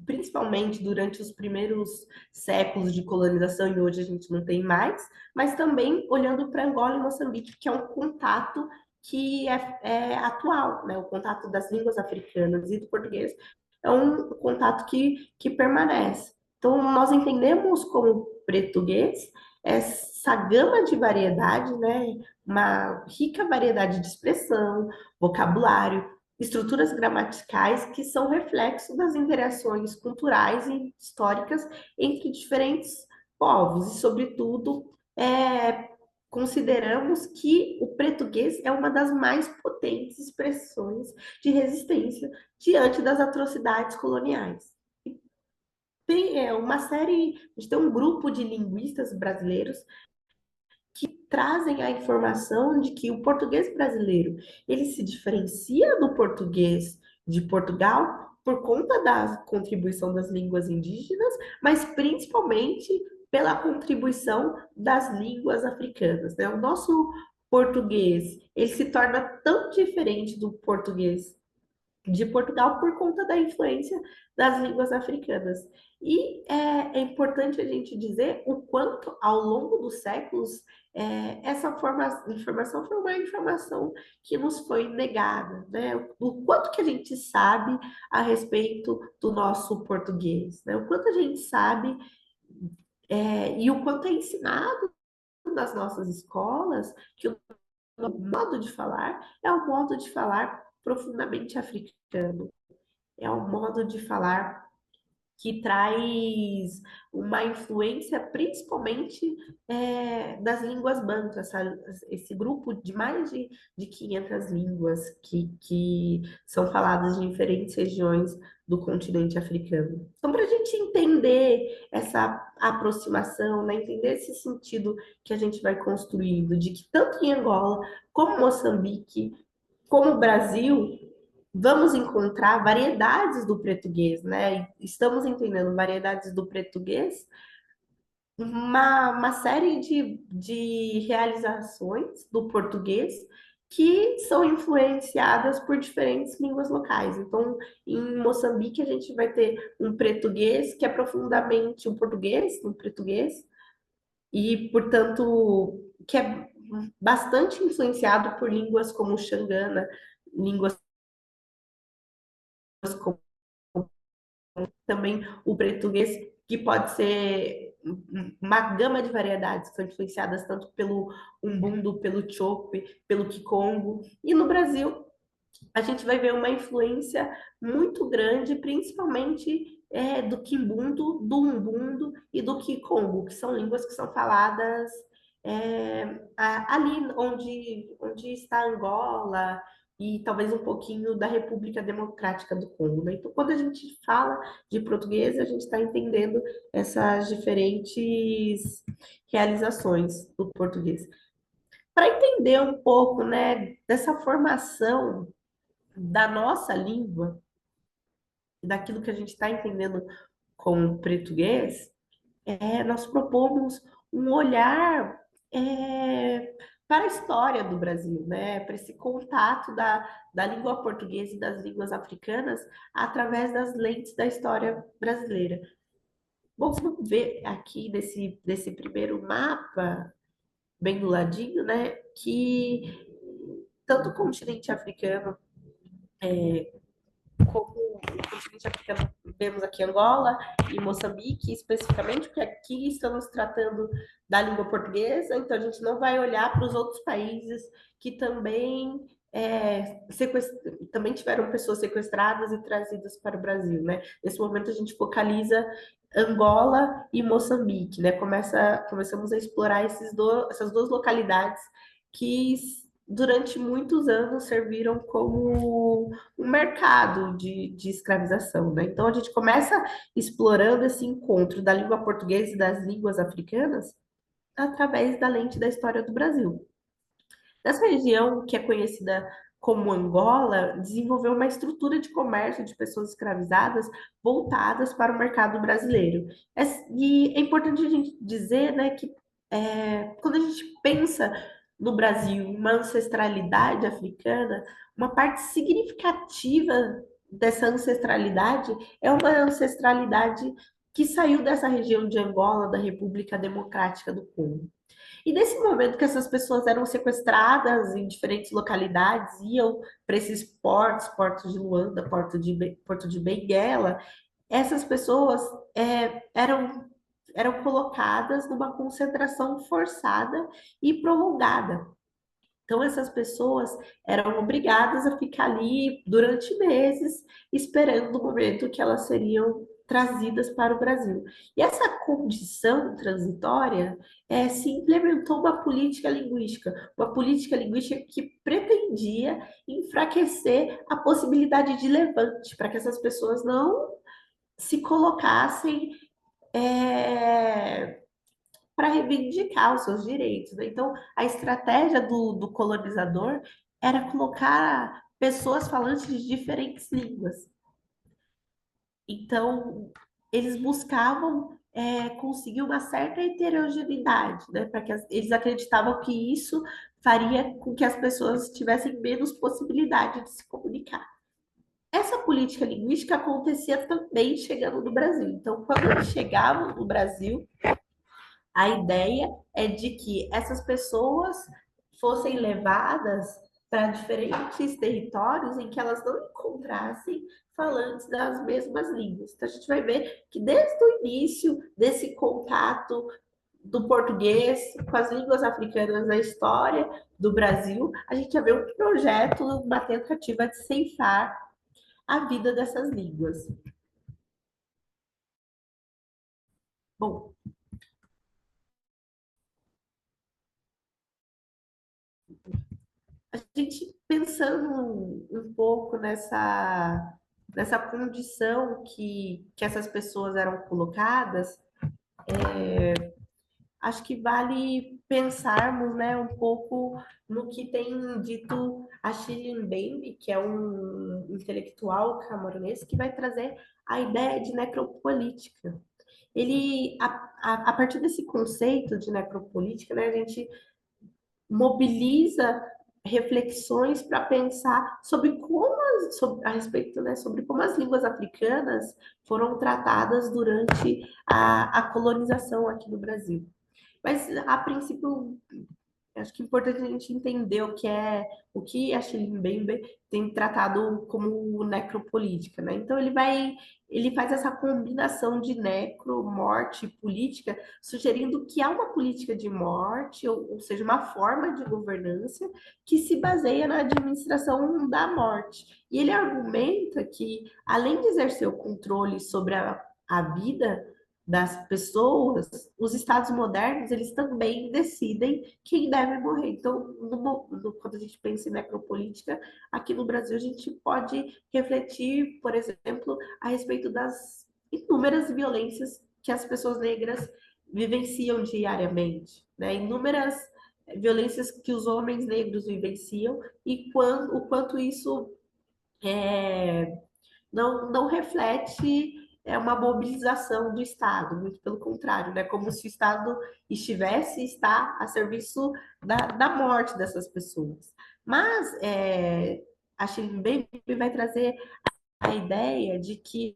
S4: principalmente durante os primeiros séculos de colonização, e hoje a gente não tem mais, mas também olhando para Angola e Moçambique, que é um contato que é atual, né? O contato das línguas africanas e do português é um contato que permanece. Então, nós entendemos como português essa gama de variedade, né? Uma rica variedade de expressão, vocabulário, estruturas gramaticais que são reflexo das interações culturais e históricas entre diferentes povos. E, sobretudo, consideramos que o português é uma das mais potentes expressões de resistência diante das atrocidades coloniais. Tem uma série, a gente tem um grupo de linguistas brasileiros que trazem a informação de que o português brasileiro ele se diferencia do português de Portugal por conta da contribuição das línguas indígenas, mas principalmente pela contribuição das línguas africanas. Né? O nosso português ele se torna tão diferente do português de Portugal por conta da influência das línguas africanas. E é importante a gente dizer o quanto, ao longo dos séculos, essa informação foi uma informação que nos foi negada, né? O quanto que a gente sabe a respeito do nosso português, né? O quanto a gente sabe e o quanto é ensinado nas nossas escolas que o modo de falar é um modo de falar profundamente africano. É um modo de falar que traz uma influência principalmente das línguas bantu, esse grupo de mais de 500 línguas que são faladas em diferentes regiões do continente africano. Então, para a gente entender essa aproximação, né, entender esse sentido que a gente vai construindo, de que tanto em Angola, como Moçambique, como o Brasil, vamos encontrar variedades do português, né? Estamos entendendo variedades do português, uma série de realizações do português que são influenciadas por diferentes línguas locais. Então, em Moçambique, a gente vai ter um português que é profundamente um português, e, portanto, que é bastante influenciado por línguas como o Xangana, línguas como também o português, que pode ser uma gama de variedades que são influenciadas tanto pelo Umbundo, pelo Chope, pelo Kikongo. E no Brasil, a gente vai ver uma influência muito grande, principalmente do Quimbundo, do Umbundo e do Kikongo, que são línguas que são faladas ali onde está Angola e talvez um pouquinho da República Democrática do Congo, né? Então, quando a gente fala de português, a gente está entendendo essas diferentes realizações do português. Para entender um pouco, né, dessa formação da nossa língua, daquilo que a gente está entendendo com português, nós propomos um olhar para a história do Brasil, né? Para esse contato da língua portuguesa e das línguas africanas através das lentes da história brasileira. Bom, vamos ver aqui desse primeiro mapa, bem do ladinho, né? Que tanto o continente africano como o continente africano, vemos aqui Angola e Moçambique, especificamente, porque aqui estamos tratando da língua portuguesa, então a gente não vai olhar para os outros países que também também tiveram pessoas sequestradas e trazidas para o Brasil, né? Nesse momento a gente focaliza Angola e Moçambique, né? Começamos a explorar essas duas localidades que durante muitos anos serviram como um mercado de escravização, né? Então a gente começa explorando esse encontro da língua portuguesa e das línguas africanas através da lente da história do Brasil. Nessa região que é conhecida como Angola, desenvolveu uma estrutura de comércio de pessoas escravizadas voltadas para o mercado brasileiro. E é importante a gente dizer, né, que quando a gente pensa no Brasil uma ancestralidade africana, uma parte significativa dessa ancestralidade é uma ancestralidade que saiu dessa região de Angola, da República Democrática do Congo. E nesse momento que essas pessoas eram sequestradas em diferentes localidades, iam para esses portos de Luanda, Porto de Benguela, essas pessoas eram colocadas numa concentração forçada e prolongada. Então, essas pessoas eram obrigadas a ficar ali durante meses, esperando o momento que elas seriam trazidas para o Brasil. E essa condição transitória se implementou uma política linguística que pretendia enfraquecer a possibilidade de levante, para que essas pessoas não se colocassem para reivindicar os seus direitos, né? Então, a estratégia do colonizador era colocar pessoas falantes de diferentes línguas. Então, eles buscavam conseguir uma certa heterogeneidade, né? Para que eles acreditavam que isso faria com que as pessoas tivessem menos possibilidade de se comunicar. essa política linguística acontecia também chegando no Brasil. Então, quando eles chegavam no Brasil, a ideia é de que essas pessoas fossem levadas para diferentes territórios em que elas não encontrassem falantes das mesmas línguas. Então, a gente vai ver que desde o início desse contato do português com as línguas africanas na história do Brasil, a gente já vê um projeto, uma tentativa de ceifar a vida dessas línguas. Bom, a gente pensando um pouco nessa condição que essas pessoas eram colocadas, acho que vale pensarmos, né, um pouco no que tem dito Achille Mbembe, que é um intelectual camerunês, que vai trazer a ideia de necropolítica. Ele, a partir desse conceito de necropolítica, né, a gente mobiliza reflexões para pensar sobre como a respeito, né, sobre como as línguas africanas foram tratadas durante a colonização aqui no Brasil. Mas a princípio acho que é importante a gente entender o que a Achille Mbembe tem tratado como necropolítica, né? Então ele faz essa combinação de necro, morte e política, sugerindo que há uma política de morte, ou seja, uma forma de governança que se baseia na administração da morte. E ele argumenta que, além de exercer o controle sobre a vida das pessoas, os estados modernos, eles também decidem quem deve morrer. Então, quando a gente pensa em necropolítica, aqui no Brasil a gente pode refletir, por exemplo, a respeito das inúmeras violências que as pessoas negras vivenciam diariamente, né? Inúmeras violências que os homens negros vivenciam e o quanto isso não reflete uma mobilização do Estado, muito pelo contrário, né? Como se o Estado está a serviço da morte dessas pessoas. Mas a Chimbembe vai trazer a ideia de que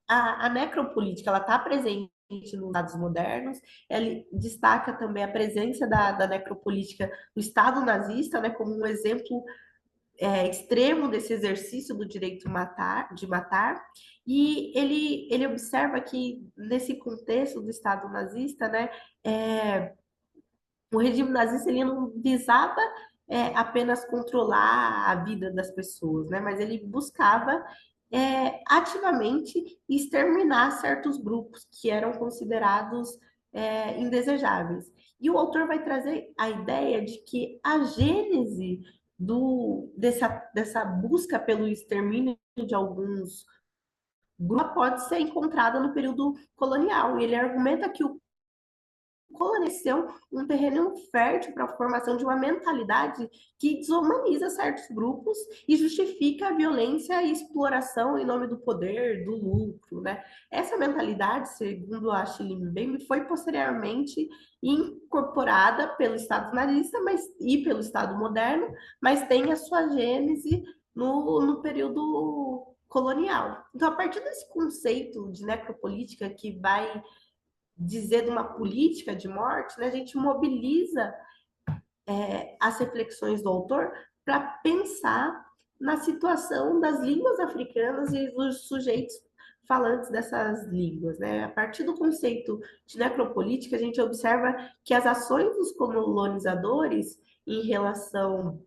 S4: a necropolítica ela está presente nos Estados modernos, ele destaca também a presença da necropolítica no Estado nazista, né, como um exemplo extremo desse exercício do direito de matar, e ele observa que nesse contexto do Estado nazista, né, o regime nazista ele não visava apenas controlar a vida das pessoas, né, mas ele buscava ativamente exterminar certos grupos que eram considerados indesejáveis. E o autor vai trazer a ideia de que a gênese dessa busca pelo extermínio de alguns grupos pode ser encontrada no período colonial. E ele argumenta que o colonizou um terreno fértil para a formação de uma mentalidade que desumaniza certos grupos e justifica a violência e exploração em nome do poder, do lucro, né? Essa mentalidade, segundo a Achille Mbembe, foi posteriormente incorporada pelo Estado nazista e pelo Estado moderno, mas tem a sua gênese no período colonial. Então, a partir desse conceito de necropolítica que vai dizer de uma política de morte, né, a gente mobiliza as reflexões do autor para pensar na situação das línguas africanas e dos sujeitos falantes dessas línguas, né? A partir do conceito de necropolítica, a gente observa que as ações dos colonizadores em relação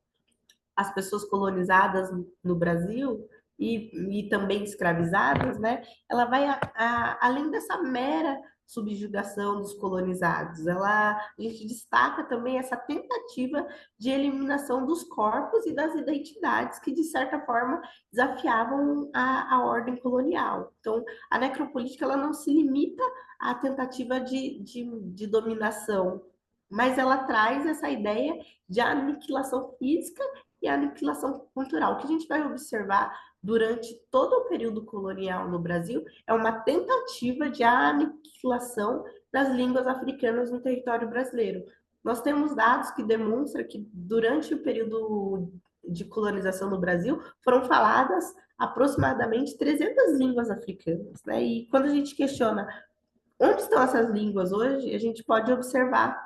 S4: às pessoas colonizadas no Brasil e também escravizadas, né? Ela vai além dessa mera subjugação dos colonizados. A gente destaca também essa tentativa de eliminação dos corpos e das identidades que, de certa forma, desafiavam a ordem colonial. Então, a necropolítica ela não se limita à tentativa de dominação, mas ela traz essa ideia de aniquilação física e aniquilação cultural. O que a gente vai observar durante todo o período colonial no Brasil é uma tentativa de aniquilação das línguas africanas no território brasileiro. Nós temos dados que demonstram que durante o período de colonização no Brasil, foram faladas aproximadamente 300 línguas africanas, né? E quando a gente questiona onde estão essas línguas hoje, a gente pode observar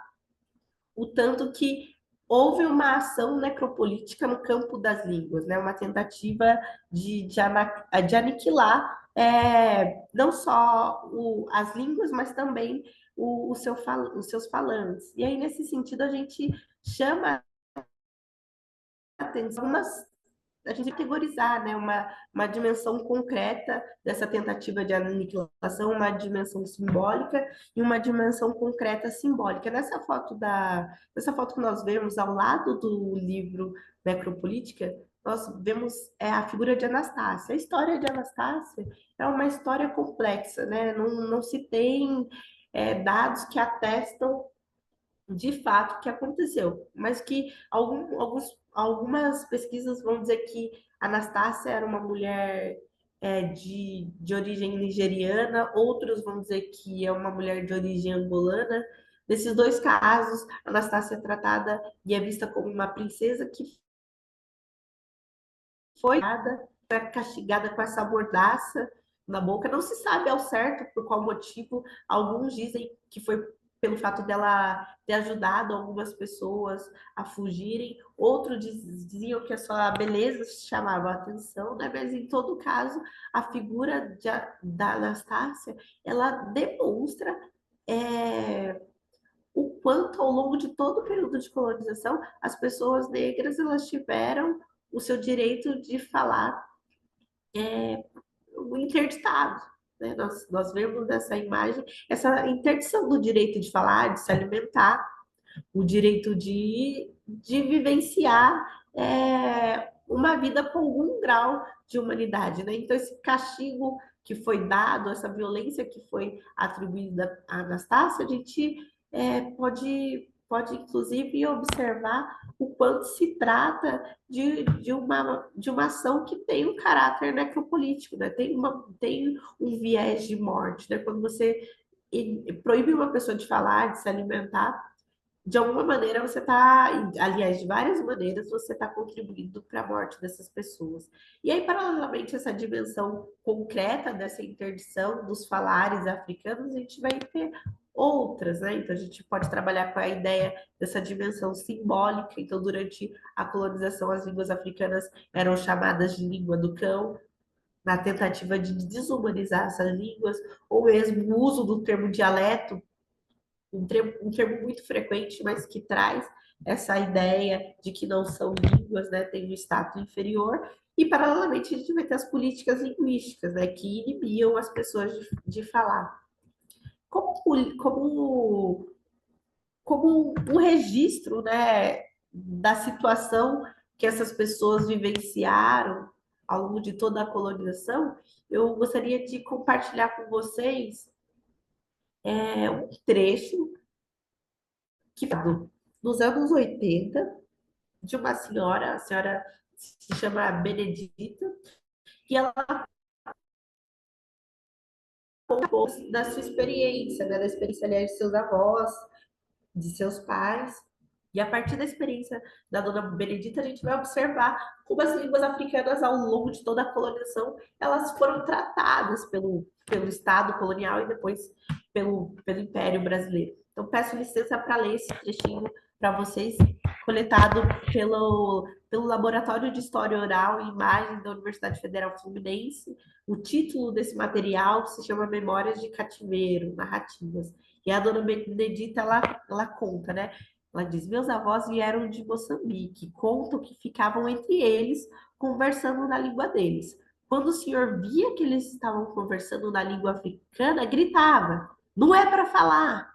S4: o tanto que houve uma ação necropolítica no campo das línguas, né? Uma tentativa de aniquilar não só as línguas, mas também os seus falantes. E aí, nesse sentido, a gente chama atenção a gente categorizar, né, uma dimensão concreta dessa tentativa de aniquilação, uma dimensão simbólica e uma dimensão concreta simbólica. Nessa foto que nós vemos ao lado do livro Necropolítica, nós vemos a figura de Anastácia. A história de Anastácia é uma história complexa, né? Não se tem dados que atestam de fato o que aconteceu, mas que algumas pesquisas vão dizer que Anastácia era uma mulher de origem nigeriana, outros vão dizer que é uma mulher de origem angolana. Nesses dois casos, Anastácia é tratada e é vista como uma princesa que foi castigada com essa mordaça na boca. Não se sabe ao certo por qual motivo. Alguns dizem que foi pelo fato dela ter ajudado algumas pessoas a fugirem. Outros diziam que a sua beleza chamava a atenção, né? Mas em todo caso, a figura da Anastácia, ela demonstra o quanto, ao longo de todo o período de colonização, as pessoas negras elas tiveram o seu direito de falar interditado. Né? Nós vemos nessa imagem essa interdição do direito de falar, de se alimentar, o direito de vivenciar uma vida com algum grau de humanidade. Né? Então, esse castigo que foi dado, essa violência que foi atribuída a Anastácia, a gente pode inclusive observar o quanto se trata de uma ação que tem um caráter necropolítico, né? Tem um viés de morte. Né? Quando você proíbe uma pessoa de falar, de se alimentar, de alguma maneira você está, aliás, de várias maneiras, você está contribuindo para a morte dessas pessoas. E aí, paralelamente, essa dimensão concreta dessa interdição dos falares africanos, a gente vai ter outras, né? Então, a gente pode trabalhar com a ideia dessa dimensão simbólica. Então, durante a colonização, as línguas africanas eram chamadas de língua do cão, na tentativa de desumanizar essas línguas, ou mesmo o uso do termo dialeto, um termo muito frequente, mas que traz essa ideia de que não são línguas, né, tem um status inferior, e paralelamente a gente vai ter as políticas linguísticas, né, que inibiam as pessoas de falar. Como um registro, né, da situação que essas pessoas vivenciaram ao longo de toda a colonização, eu gostaria de compartilhar com vocês um trecho que nos anos 80, de uma senhora, a senhora se chama Benedita, e ela contou da sua experiência, né, da experiência, aliás, de seus avós, de seus pais. E a partir da experiência da dona Benedita, a gente vai observar como as línguas africanas, ao longo de toda a colonização, elas foram tratadas pelo Estado colonial e depois pelo Império Brasileiro. Então, peço licença para ler esse trechinho para vocês, coletado pelo Laboratório de História Oral e Imagem da Universidade Federal Fluminense. O título desse material se chama Memórias de Cativeiro, Narrativas. E a dona Benedita, ela conta, né? Ela diz: meus avós vieram de Moçambique, contam que ficavam entre eles conversando na língua deles. Quando o senhor via que eles estavam conversando na língua africana, gritava: não é para falar,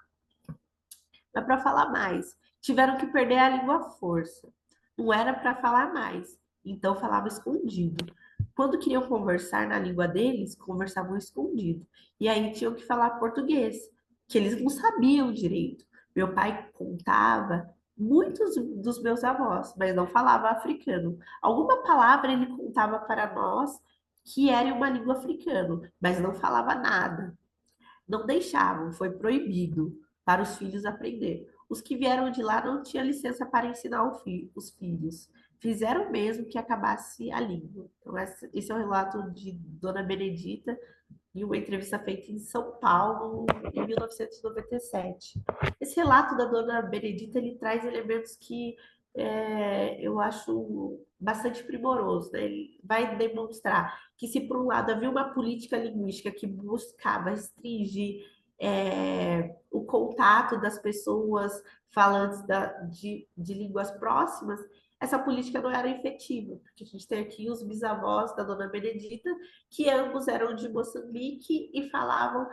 S4: não é para falar mais. Tiveram que perder a língua à força. Não era para falar mais, então falava escondido. Quando queriam conversar na língua deles, conversavam escondido. E aí tinham que falar português, que eles não sabiam direito. Meu pai contava muitos dos meus avós, mas não falava africano. Alguma palavra ele contava para nós que era uma língua africana, mas não falava nada. Não deixavam, foi proibido para os filhos aprender. Os que vieram de lá não tinham licença para ensinar os filhos. fizeram mesmo que acabasse a língua. Então, esse é o relato de Dona Benedita, em uma entrevista feita em São Paulo, em 1997. Esse relato da Dona Benedita, ele traz elementos que eu acho bastante primoroso, né? Ele vai demonstrar que se, por um lado, havia uma política linguística que buscava restringir o contato das pessoas falantes de línguas próximas, essa política não era efetiva, porque a gente tem aqui os bisavós da Dona Benedita, que ambos eram de Moçambique e falavam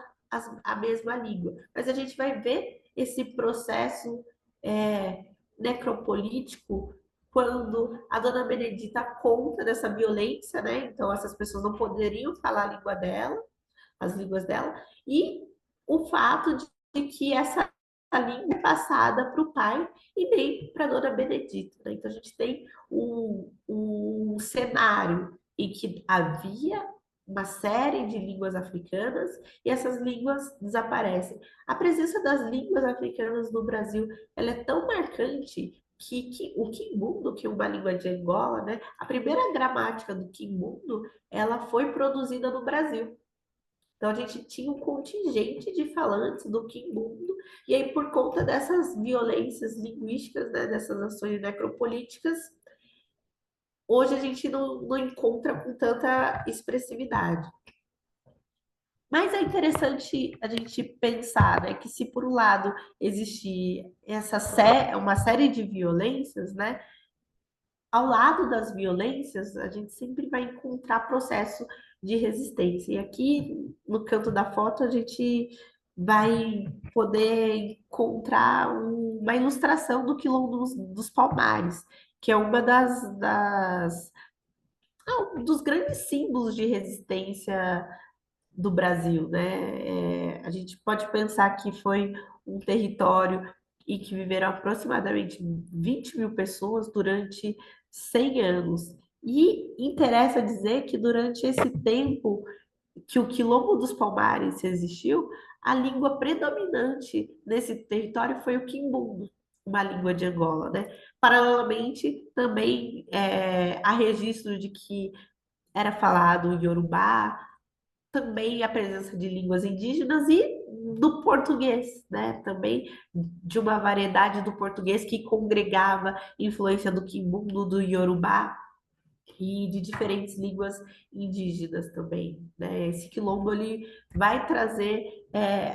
S4: a mesma língua. Mas a gente vai ver esse processo necropolítico quando a Dona Benedita conta dessa violência, né? Então essas pessoas não poderiam falar a língua dela, as línguas dela, e o fato de que essa língua é passada para o pai e nem para a Dona Benedita. Né? Então a gente tem um cenário em que havia uma série de línguas africanas e essas línguas desaparecem. A presença das línguas africanas no Brasil, ela é tão marcante que o Quimbundo, que é uma língua de Angola, né, a primeira gramática do Quimbundo, ela foi produzida no Brasil. Então a gente tinha um contingente de falantes do Quimbundo, e aí por conta dessas violências linguísticas, né, dessas ações necropolíticas, hoje a gente não encontra com tanta expressividade. Mas é interessante a gente pensar, né, que se por um lado existe uma série de violências, né, ao lado das violências, a gente sempre vai encontrar processo de resistência. E aqui no canto da foto a gente vai poder encontrar uma ilustração do Quilombo dos Palmares, que é uma um dos grandes símbolos de resistência do Brasil, né? A gente pode pensar que foi um território em que viveram aproximadamente 20 mil pessoas durante 100 anos. E interessa dizer que durante esse tempo que o Quilombo dos Palmares existiu, a língua predominante nesse território foi o quimbundo, uma língua de Angola, né? Paralelamente, também há registro de que era falado o Yorubá, também a presença de línguas indígenas e do português, né? Também de uma variedade do português que congregava influência do quimbundo, do Yorubá e de diferentes línguas indígenas também, né? Esse quilombo ele vai trazer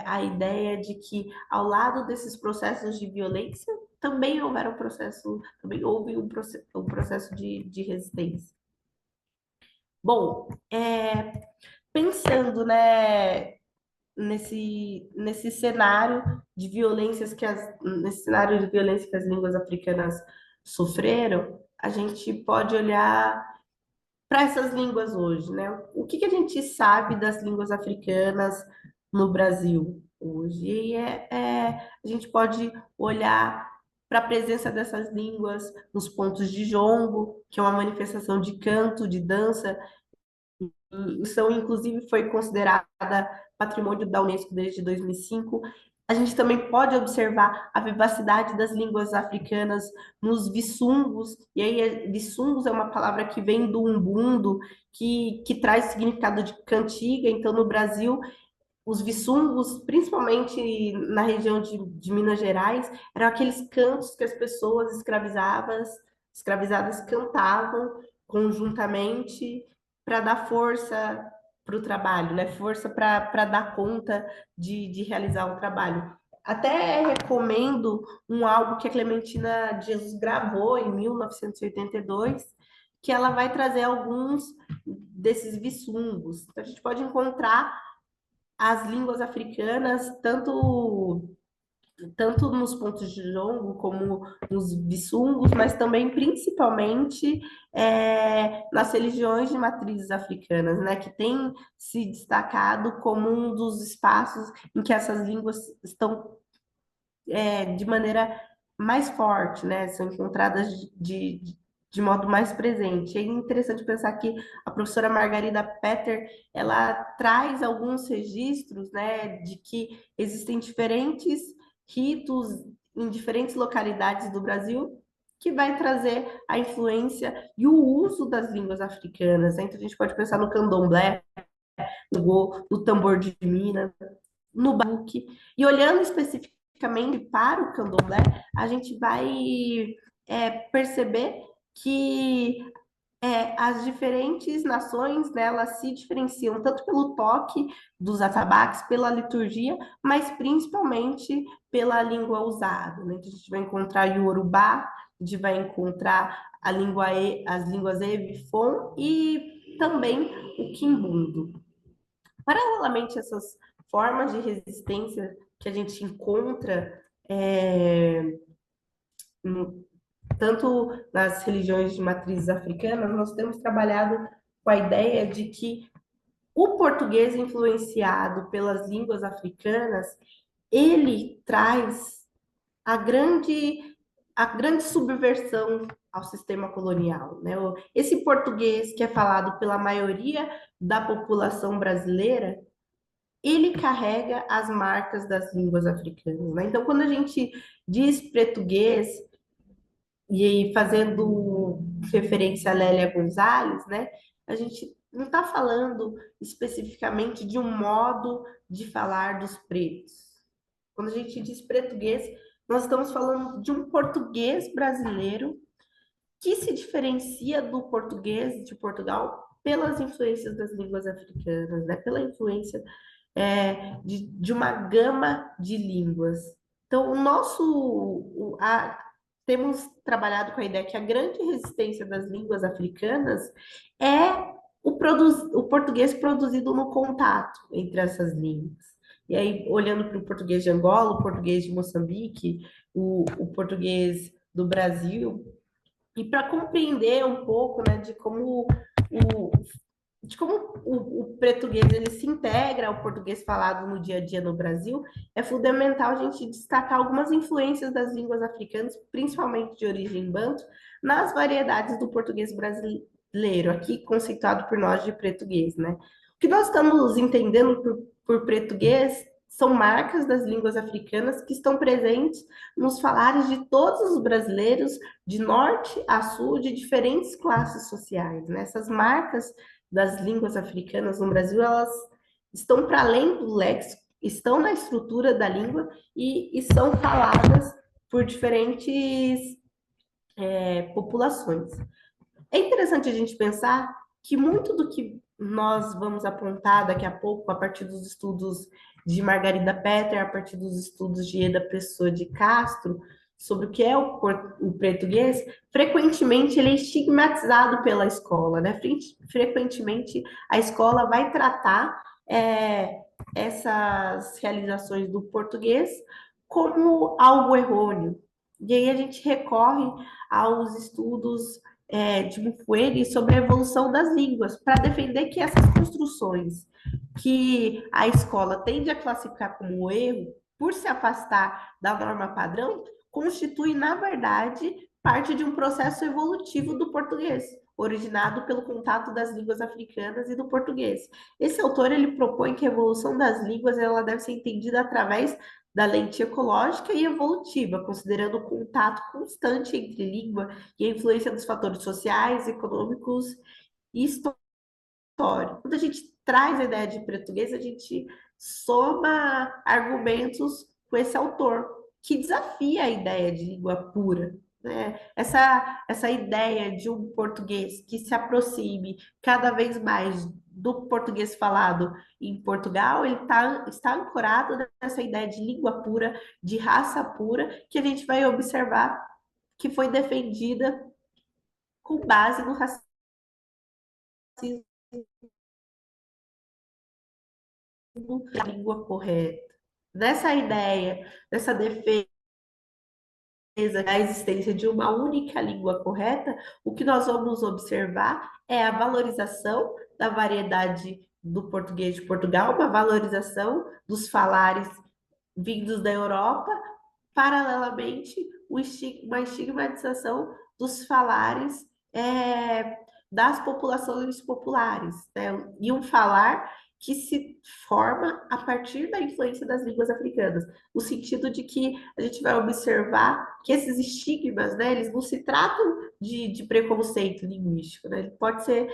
S4: a ideia de que ao lado desses processos de violência também houve um processo de resistência. Bom, pensando, né, nesse cenário de violências nesse cenário de violência que as línguas africanas sofreram, a gente pode olhar para essas línguas hoje, né? O que a gente sabe das línguas africanas no Brasil hoje? E a gente pode olhar para a presença dessas línguas nos pontos de jongo, que é uma manifestação de canto, de dança, são, inclusive, foi considerada patrimônio da Unesco desde 2005. A gente também pode observar a vivacidade das línguas africanas nos vissungos, e aí vissungos é uma palavra que vem do umbundo, que traz significado de cantiga. Então, no Brasil, os vissungos, principalmente na região de Minas Gerais, eram aqueles cantos que as pessoas escravizadas cantavam conjuntamente para dar força para o trabalho, né? Força para dar conta de realizar o trabalho. Até recomendo um álbum que a Clementina de Jesus gravou em 1982, que ela vai trazer alguns desses vissungos. Então, a gente pode encontrar as línguas africanas, tanto nos pontos de jongo como nos vissungos, mas também principalmente nas religiões de matrizes africanas, né, que tem se destacado como um dos espaços em que essas línguas estão de maneira mais forte, né, são encontradas de modo mais presente. É interessante pensar que a professora Margarida Petter, ela traz alguns registros, né, de que existem diferentes ritos em diferentes localidades do Brasil que vai trazer a influência e o uso das línguas africanas, né? Então, a gente pode pensar no candomblé, no tambor de Minas, no batuque. E olhando especificamente para o candomblé, a gente vai perceber que as diferentes nações, né, elas se diferenciam tanto pelo toque dos atabaques, pela liturgia, mas principalmente pela língua usada, né? Então, a gente vai encontrar o Yorubá, a gente vai encontrar as línguas Ewe, e também o Quimbundo. Paralelamente a essas formas de resistência que a gente encontra tanto nas religiões de matrizes africanas, nós temos trabalhado com a ideia de que o português influenciado pelas línguas africanas, ele traz a grande subversão ao sistema colonial, né? Esse português que é falado pela maioria da população brasileira, ele carrega as marcas das línguas africanas, né? Então, quando a gente diz português, e fazendo referência a Lélia Gonzalez, né? A gente não está falando especificamente de um modo de falar dos pretos. Quando a gente diz português, nós estamos falando de um português brasileiro que se diferencia do português de Portugal pelas influências das línguas africanas, né? Pela influência de uma gama de línguas. Então, temos trabalhado com a ideia que a grande resistência das línguas africanas é o português produzido no contato entre essas línguas. E aí, olhando para o português de Angola, o português de Moçambique, o português do Brasil, e para compreender um pouco, né, o português ele se integra ao português falado no dia a dia no Brasil, é fundamental a gente destacar algumas influências das línguas africanas, principalmente de origem banto, nas variedades do português brasileiro, aqui conceituado por nós de português, né? O que nós estamos entendendo por português são marcas das línguas africanas que estão presentes nos falares de todos os brasileiros, de norte a sul, de diferentes classes sociais, né? Essas marcas das línguas africanas no Brasil, elas estão para além do léxico, estão na estrutura da língua e são faladas por diferentes populações. É interessante a gente pensar que muito do que nós vamos apontar daqui a pouco, a partir dos estudos de Margarida Petter, a partir dos estudos de Eda Pessoa de Castro, sobre o que é o português, frequentemente ele é estigmatizado pela escola, né? Frequentemente a escola vai tratar essas realizações do português como algo errôneo. E aí a gente recorre aos estudos de Buffoni sobre a evolução das línguas, para defender que essas construções que a escola tende a classificar como erro, por se afastar da norma padrão, constitui, na verdade, parte de um processo evolutivo do português, originado pelo contato das línguas africanas e do português. Esse autor ele propõe que a evolução das línguas ela deve ser entendida através da lente ecológica e evolutiva, considerando o contato constante entre língua e a influência dos fatores sociais, econômicos e históricos. Quando a gente traz a ideia de português, a gente soma argumentos com esse autor, que desafia a ideia de língua pura, né? Essa ideia de um português que se aproxime cada vez mais do português falado em Portugal, ele está ancorado nessa ideia de língua pura, de raça pura, que a gente vai observar que foi defendida com base no racismo, da língua correta. Dessa ideia, dessa defesa da existência de uma única língua correta, o que nós vamos observar é a valorização da variedade do português de Portugal, uma valorização dos falares vindos da Europa, paralelamente uma estigmatização dos falares das populações populares, né? E um falar que se forma a partir da influência das línguas africanas, no sentido de que a gente vai observar que esses estigmas, né, eles não se tratam de preconceito linguístico, né, ele pode ser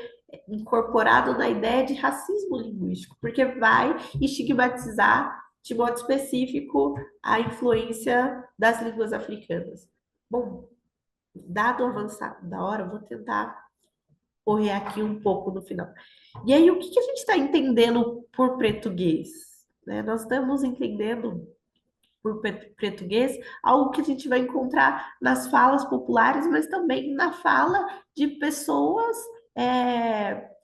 S4: incorporado na ideia de racismo linguístico, porque vai estigmatizar de modo específico a influência das línguas africanas. Bom, dado o avançado da hora, eu vou tentar correr aqui um pouco no final. E aí, o que a gente está entendendo por português? Né? Nós estamos entendendo por português algo que a gente vai encontrar nas falas populares, mas também na fala de pessoas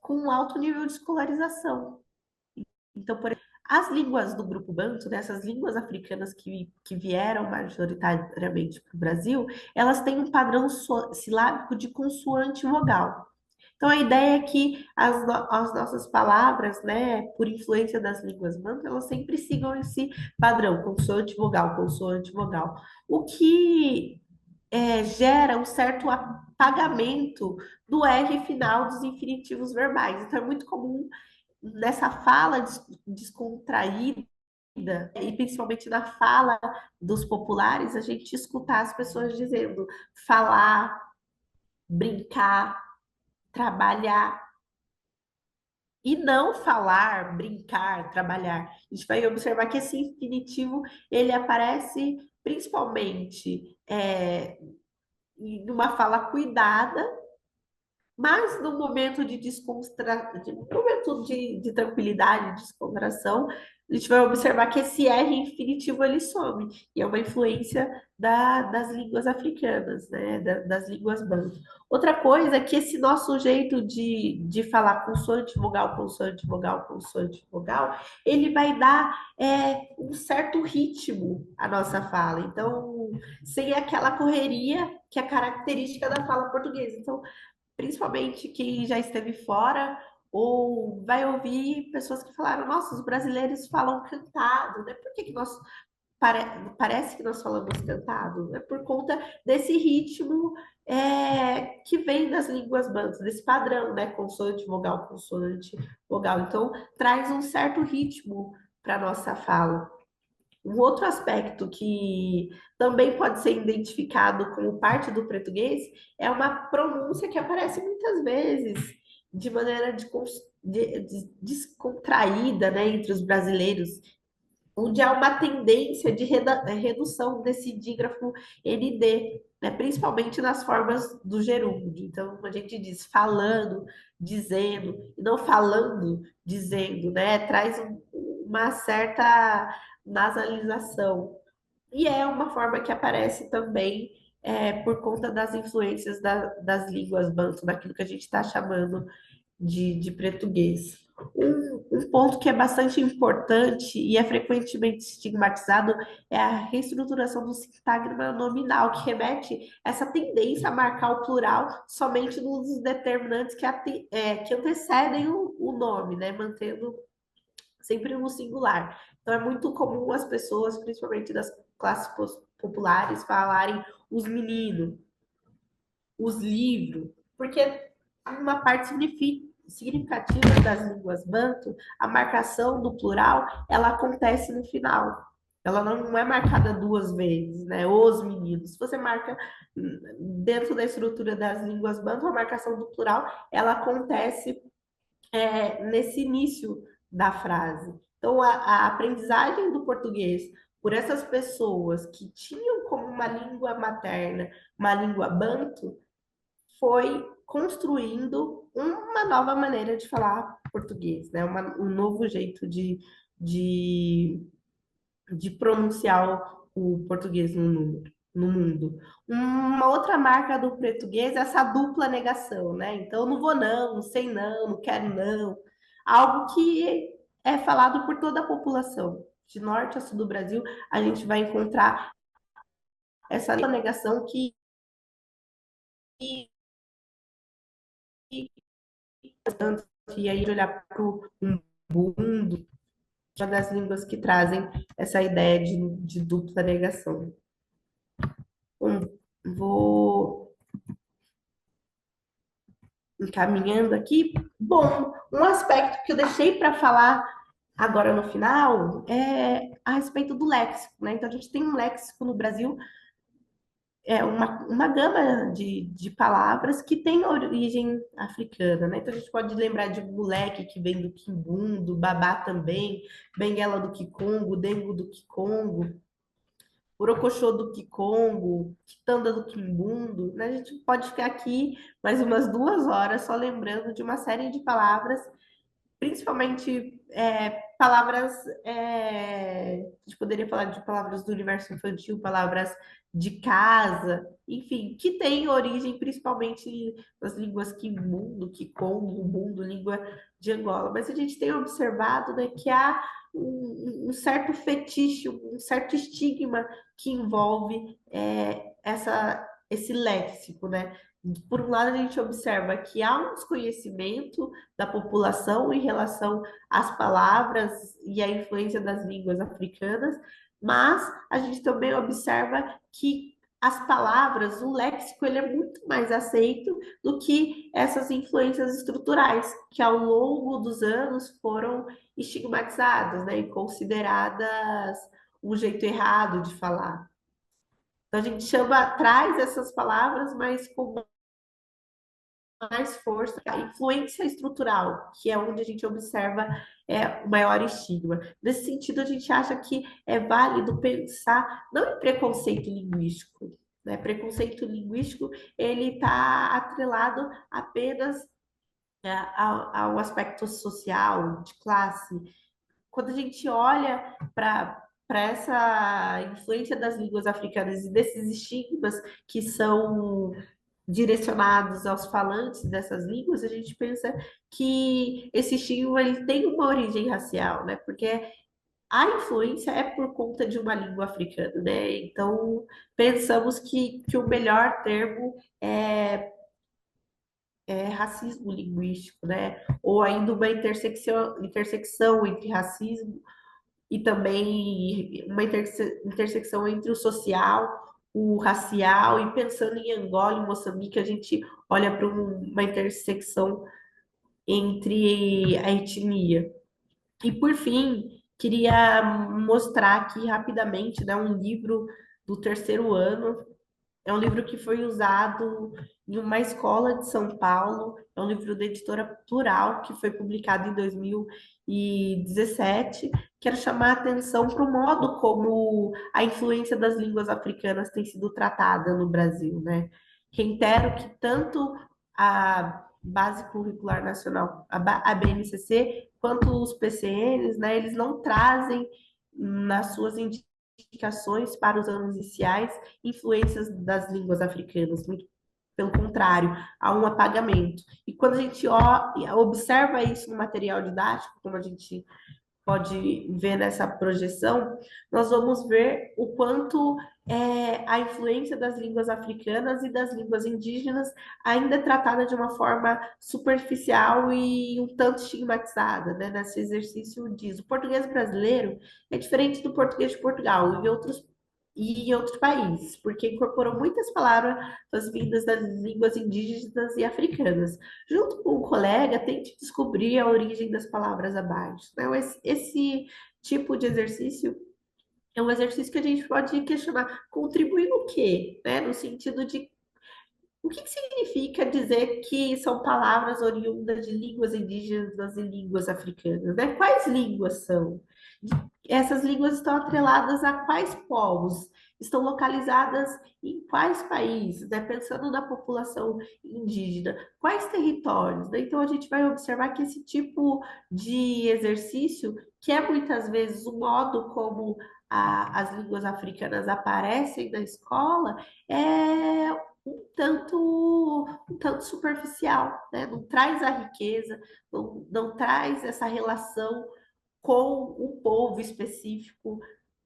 S4: com alto nível de escolarização. Então, por exemplo, as línguas do grupo Banto, né, essas línguas africanas que vieram majoritariamente para o Brasil, elas têm um padrão silábico de consoante e vogal. Então, a ideia é que as nossas palavras, né, por influência das línguas banto, elas sempre sigam esse padrão, consoante, vogal. O que gera um certo apagamento do R final dos infinitivos verbais. Então, é muito comum nessa fala descontraída, e principalmente na fala dos populares, a gente escutar as pessoas dizendo falar, brincar, trabalhar, e não falar, brincar, trabalhar. A gente vai observar que esse infinitivo ele aparece principalmente em uma fala cuidada, mas no momento de de tranquilidade, de descontração, a gente vai observar que esse R infinitivo ele some, e é uma influência das línguas africanas, né? Das línguas banto. Outra coisa é que esse nosso jeito de falar consoante, vogal, consoante, vogal, consoante, vogal, ele vai dar um certo ritmo à nossa fala. Então, sem aquela correria que é característica da fala portuguesa. Então, principalmente quem já esteve fora ou vai ouvir pessoas que falaram, nossa, os brasileiros falam cantado, né? Por que nós parece que nós falamos cantado? É por conta desse ritmo que vem das línguas bantus, desse padrão, né? Consoante, vogal. Então, traz um certo ritmo para nossa fala. Um outro aspecto que também pode ser identificado como parte do português é uma pronúncia que aparece muitas vezes de maneira descontraída, né, entre os brasileiros, onde há uma tendência de redução desse dígrafo ND, né, principalmente nas formas do gerúndio. Então, a gente diz falando, dizendo, e não falando, dizendo, né, traz uma certa nasalização. E é uma forma que aparece também por conta das influências das línguas bantu, daquilo que a gente está chamando de português. Um ponto que é bastante importante e é frequentemente estigmatizado é a reestruturação do sintagma nominal, que remete a essa tendência a marcar o plural somente nos determinantes que antecedem o nome, né? Mantendo sempre no singular. Então, é muito comum as pessoas, principalmente das classes populares, falarem os meninos, os livros, porque uma parte significativa das línguas bantu, a marcação do plural, ela acontece no final. Ela não é marcada duas vezes, né? Os meninos. Se você marca dentro da estrutura das línguas bantu, a marcação do plural, ela acontece nesse início da frase. Então, a aprendizagem do português por essas pessoas que tinham como uma língua materna uma língua bantu foi construindo uma nova maneira de falar português, né? Um novo jeito de pronunciar o português no mundo. Uma outra marca do português é essa dupla negação, né? Então, não vou não sei não quero não. Algo que é falado por toda a população. De norte a sul do Brasil, a gente vai encontrar essa negação que e aí olhar para o mundo, uma das línguas que trazem essa ideia de dupla negação. Vou encaminhando aqui. Bom, um aspecto que eu deixei para falar agora no final é a respeito do léxico, né? Então, a gente tem um léxico no Brasil, uma gama de palavras que tem origem africana, né? Então, a gente pode lembrar de moleque, que vem do quimbundo, babá também, benguela do Kikongo, dengo do Kikongo, Orocochô do Kikongo, Quitanda do Quimbundo, né? A gente pode ficar aqui mais umas 2 horas só lembrando de uma série de palavras, principalmente palavras, a gente poderia falar de palavras do universo infantil, palavras de casa, enfim, que tem origem principalmente nas línguas Quimbundo, Kikongo, Umbundo, língua de Angola. Mas a gente tem observado, né, que há um certo fetiche, um certo estigma que envolve esse léxico, né? Por um lado, a gente observa que há um desconhecimento da população em relação às palavras e à influência das línguas africanas, mas a gente também observa que as palavras, o léxico, ele é muito mais aceito do que essas influências estruturais, que ao longo dos anos foram estigmatizadas, né, e consideradas um jeito errado de falar. Então a gente traz essas palavras, mas com mais força, a influência estrutural, que é onde a gente observa o maior estigma. Nesse sentido, a gente acha que é válido pensar não em preconceito linguístico, né? Preconceito linguístico, ele está atrelado apenas ao aspecto social, de classe. Quando a gente olha para essa influência das línguas africanas e desses estigmas que são direcionados aos falantes dessas línguas, a gente pensa que esse estigma ele tem uma origem racial, né? Porque a influência é por conta de uma língua africana, né? Então, pensamos que o melhor termo é racismo linguístico, né? Ou ainda uma intersecção entre racismo e também uma intersecção entre o social, o racial, e pensando em Angola e Moçambique, a gente olha para uma intersecção entre a etnia. E por fim, queria mostrar aqui rapidamente, né, um livro do terceiro ano. É um livro que foi usado em uma escola de São Paulo. É um livro da editora Plural, que foi publicado em 2017. Quero chamar a atenção para o modo como a influência das línguas africanas tem sido tratada no Brasil, né? Reitero que tanto a Base Curricular Nacional, a BNCC, quanto os PCNs, né, eles não trazem nas suas indicações para os anos iniciais influências das línguas africanas, muito pelo contrário, há um apagamento. E quando a gente observa isso no material didático, como a gente pode ver nessa projeção, nós vamos ver o quanto a influência das línguas africanas e das línguas indígenas ainda é tratada de uma forma superficial e um tanto estigmatizada, né? Nesse exercício diz, o português brasileiro é diferente do português de Portugal e em outros países, porque incorporou muitas palavras vindas das línguas indígenas e africanas. Junto com o colega, tente descobrir a origem das palavras abaixo. Então, esse tipo de exercício é um exercício que a gente pode questionar. Contribuir no quê? Né? No sentido de o que significa dizer que são palavras oriundas de línguas indígenas e línguas africanas? Né? Quais línguas são? Essas línguas estão atreladas a quais povos? Estão localizadas em quais países? Né? Pensando na população indígena, quais territórios? Né? Então, a gente vai observar que esse tipo de exercício, que é muitas vezes o modo como as línguas africanas aparecem na escola, é um tanto superficial, né? Não traz a riqueza, não traz essa relação com um povo específico,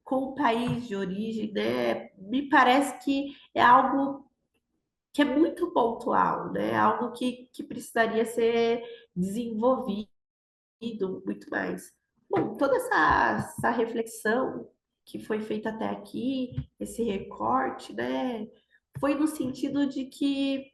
S4: com o país de origem, né? Me parece que é algo que é muito pontual, né? Algo que precisaria ser desenvolvido muito mais. Bom, toda essa reflexão que foi feita até aqui, esse recorte, né? Foi no sentido de que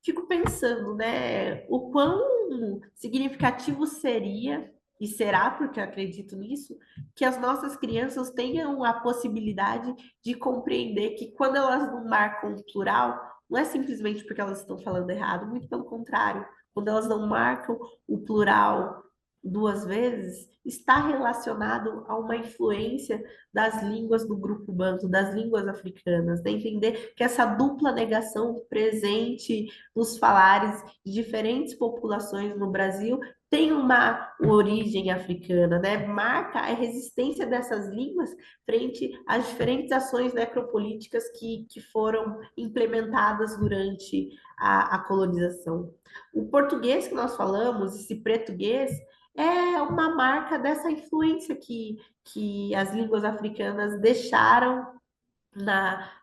S4: fico pensando, né, o quão significativo seria, e será, porque eu acredito nisso, que as nossas crianças tenham a possibilidade de compreender que quando elas não marcam o plural, não é simplesmente porque elas estão falando errado, muito pelo contrário, quando elas não marcam o plural duas vezes, está relacionado a uma influência das línguas do grupo Banto, das línguas africanas, né? Entender que essa dupla negação presente nos falares de diferentes populações no Brasil tem uma origem africana, né? Marca a resistência dessas línguas frente às diferentes ações necropolíticas que foram implementadas durante a colonização. O português que nós falamos, esse português, é uma marca dessa influência que as línguas africanas deixaram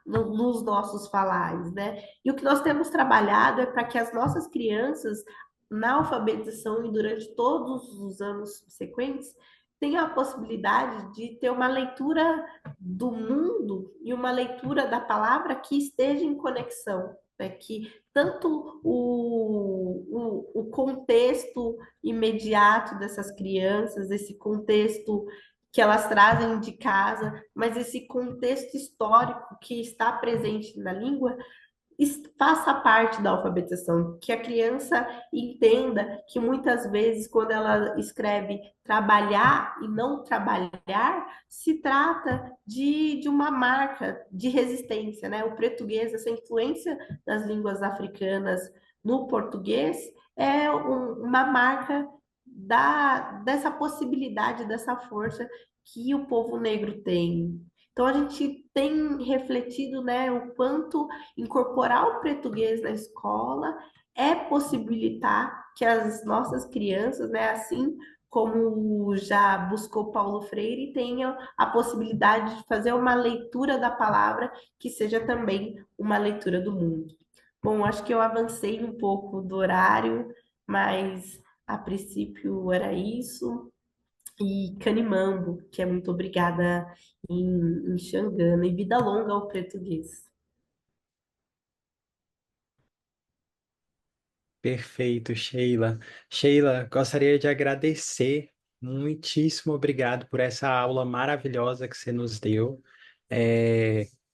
S4: nos nossos falares, né? E o que nós temos trabalhado é para que as nossas crianças, na alfabetização e durante todos os anos subsequentes, tenham a possibilidade de ter uma leitura do mundo e uma leitura da palavra que esteja em conexão, né? Que tanto o contexto imediato dessas crianças, esse contexto que elas trazem de casa, mas esse contexto histórico que está presente na língua faça parte da alfabetização, que a criança entenda que muitas vezes quando ela escreve trabalhar e não trabalhar, se trata de uma marca de resistência, né? O português, essa influência das línguas africanas no português é uma marca dessa possibilidade, dessa força que o povo negro tem. Então a gente tem refletido, né, o quanto incorporar o português na escola é possibilitar que as nossas crianças, né, assim como já buscou Paulo Freire, tenham a possibilidade de fazer uma leitura da palavra que seja também uma leitura do mundo. Bom, acho que eu avancei um pouco do horário, mas a princípio era isso. E Canimambo, que é muito obrigada em Xangana, e vida longa ao português.
S5: Perfeito, Sheila. Sheila, gostaria de agradecer. Muitíssimo obrigado por essa aula maravilhosa que você nos deu.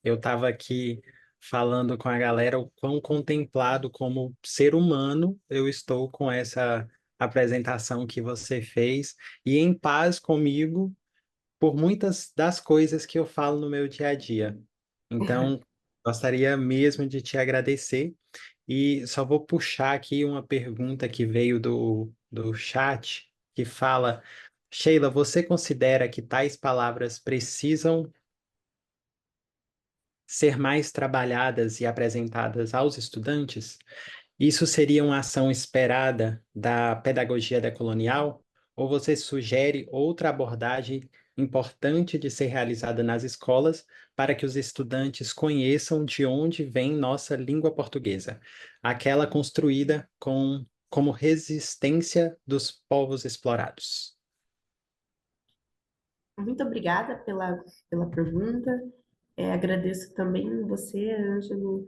S5: Eu estava aqui falando com a galera o quão contemplado como ser humano eu estou com essa apresentação que você fez e em paz comigo por muitas das coisas que eu falo no meu dia a dia. Então, gostaria mesmo de te agradecer. E só vou puxar aqui uma pergunta que veio do chat, que fala: Sheila, você considera que tais palavras precisam ser mais trabalhadas e apresentadas aos estudantes? Isso seria uma ação esperada da pedagogia decolonial? Ou você sugere outra abordagem importante de ser realizada nas escolas para que os estudantes conheçam de onde vem nossa língua portuguesa, aquela construída como resistência dos povos explorados?
S4: Muito obrigada pela pergunta. Agradeço também você, Ângelo,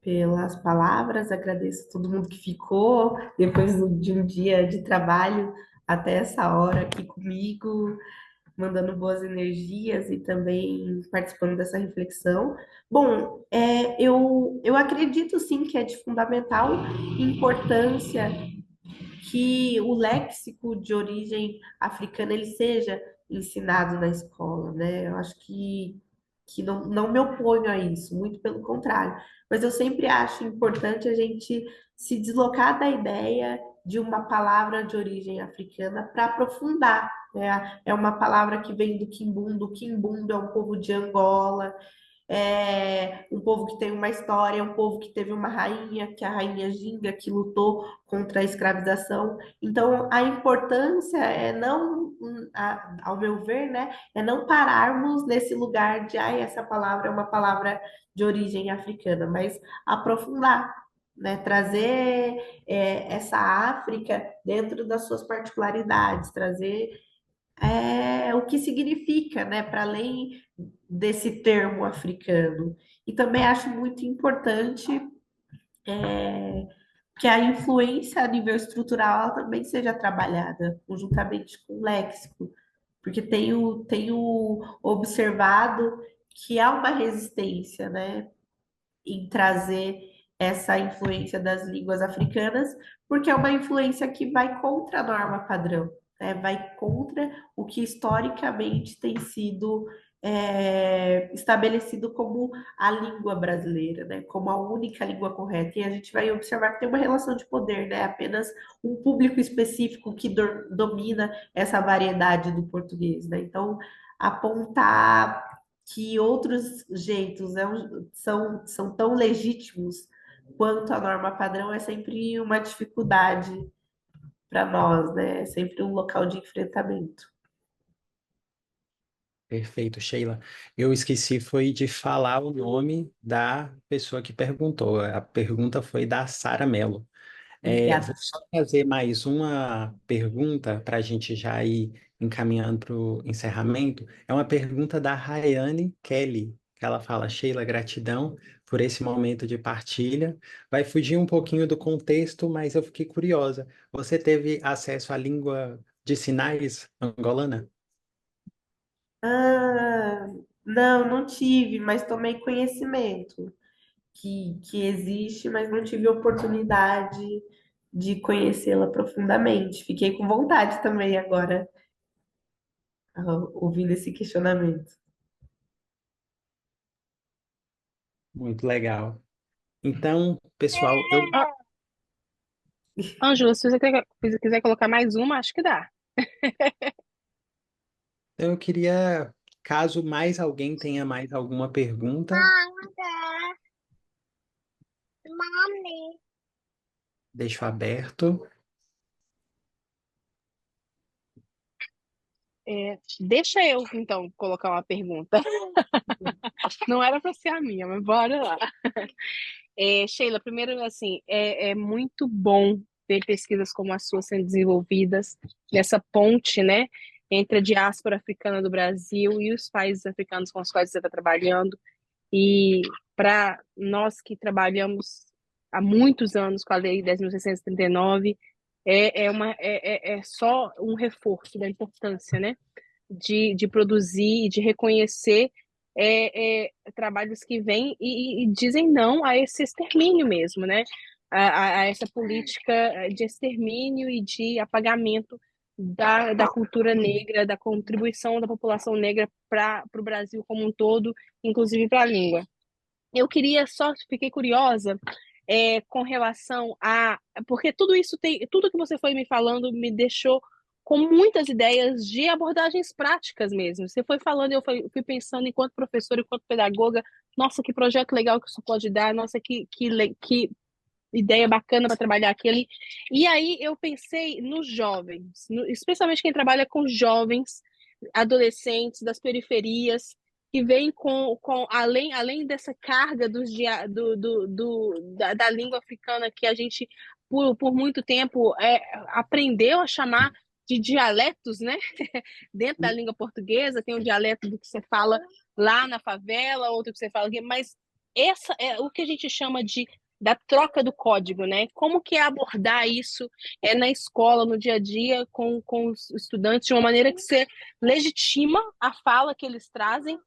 S4: pelas palavras. Agradeço todo mundo que ficou depois de um dia de trabalho até essa hora aqui comigo, mandando boas energias e também participando dessa reflexão. Bom, eu acredito sim que é de fundamental importância que o léxico de origem africana ele seja ensinado na escola, né? Eu acho que não me oponho a isso, muito pelo contrário. Mas eu sempre acho importante a gente se deslocar da ideia de uma palavra de origem africana para aprofundar, né? É uma palavra que vem do Kimbundu. O Kimbundu é um povo de Angola, é um povo que tem uma história, é um povo que teve uma rainha, que é a rainha Ginga, que lutou contra a escravização. Então, a importância é não, ao meu ver, né, é não pararmos nesse lugar de, essa palavra é uma palavra de origem africana, mas aprofundar, né, trazer essa África dentro das suas particularidades, trazer o que significa, né, para além desse termo africano. E também acho muito importante que a influência a nível estrutural ela também seja trabalhada conjuntamente com o léxico, porque tenho observado que há uma resistência, né, em trazer essa influência das línguas africanas, porque é uma influência que vai contra a norma padrão, né? Vai contra o que historicamente tem sido estabelecido como a língua brasileira, né? Como a única língua correta. E a gente vai observar que tem uma relação de poder, né? Apenas um público específico que domina essa variedade do português, né? Então, apontar que outros jeitos são tão legítimos quanto a norma padrão é sempre uma dificuldade para nós, né? É sempre um local de enfrentamento.
S5: Perfeito, Sheila. Eu esqueci foi de falar o nome da pessoa que perguntou. A pergunta foi da Sara Mello. Vou
S4: Obrigada.
S5: só fazer mais uma pergunta para a gente já ir encaminhando para o encerramento. É uma pergunta da Rayane Kelly, que ela fala: Sheila, gratidão por esse momento de partilha. Vai fugir um pouquinho do contexto, mas eu fiquei curiosa. Você teve acesso à língua de sinais angolana?
S4: Ah, não, não tive, mas tomei conhecimento que existe, mas não tive oportunidade de conhecê-la profundamente. Fiquei com vontade também agora, ouvindo esse questionamento.
S5: Muito legal. Então, pessoal,
S1: Ah, Ângela, se você quiser colocar mais uma, acho que dá.
S5: eu queria, caso mais alguém tenha mais alguma pergunta, deixo aberto.
S1: Deixa eu, então, colocar uma pergunta. Não era para ser a minha, mas bora lá. Sheila, primeiro, assim, é muito bom ver pesquisas como as suas sendo desenvolvidas nessa ponte, né, entre a diáspora africana do Brasil e os países africanos com os quais você está trabalhando. E para nós que trabalhamos há muitos anos com a Lei 10.639, é só um reforço da importância, né, de produzir e de reconhecer trabalhos que vêm e dizem não a esse extermínio mesmo, né? A essa política de extermínio e de apagamento da cultura negra, da contribuição da população negra para o Brasil como um todo, inclusive para a língua. Eu queria só, fiquei curiosa com relação a. Porque tudo isso tem. Tudo que você foi me falando me deixou com muitas ideias de abordagens práticas mesmo. Você foi falando, fui pensando enquanto professora, enquanto pedagoga, nossa, que projeto legal que isso pode dar, nossa, que ideia bacana para trabalhar aquele. E aí eu pensei nos jovens, especialmente quem trabalha com jovens, adolescentes das periferias, que vêm além dessa carga da língua africana que a gente, por muito tempo, aprendeu a chamar de dialetos, né? Dentro da língua portuguesa, tem um dialeto do que você fala lá na favela, outro que você fala aqui, mas essa é o que a gente chama de da troca do código, né? Como que é abordar isso na escola, no dia a dia, com os estudantes, de uma maneira que você legitima a fala que eles trazem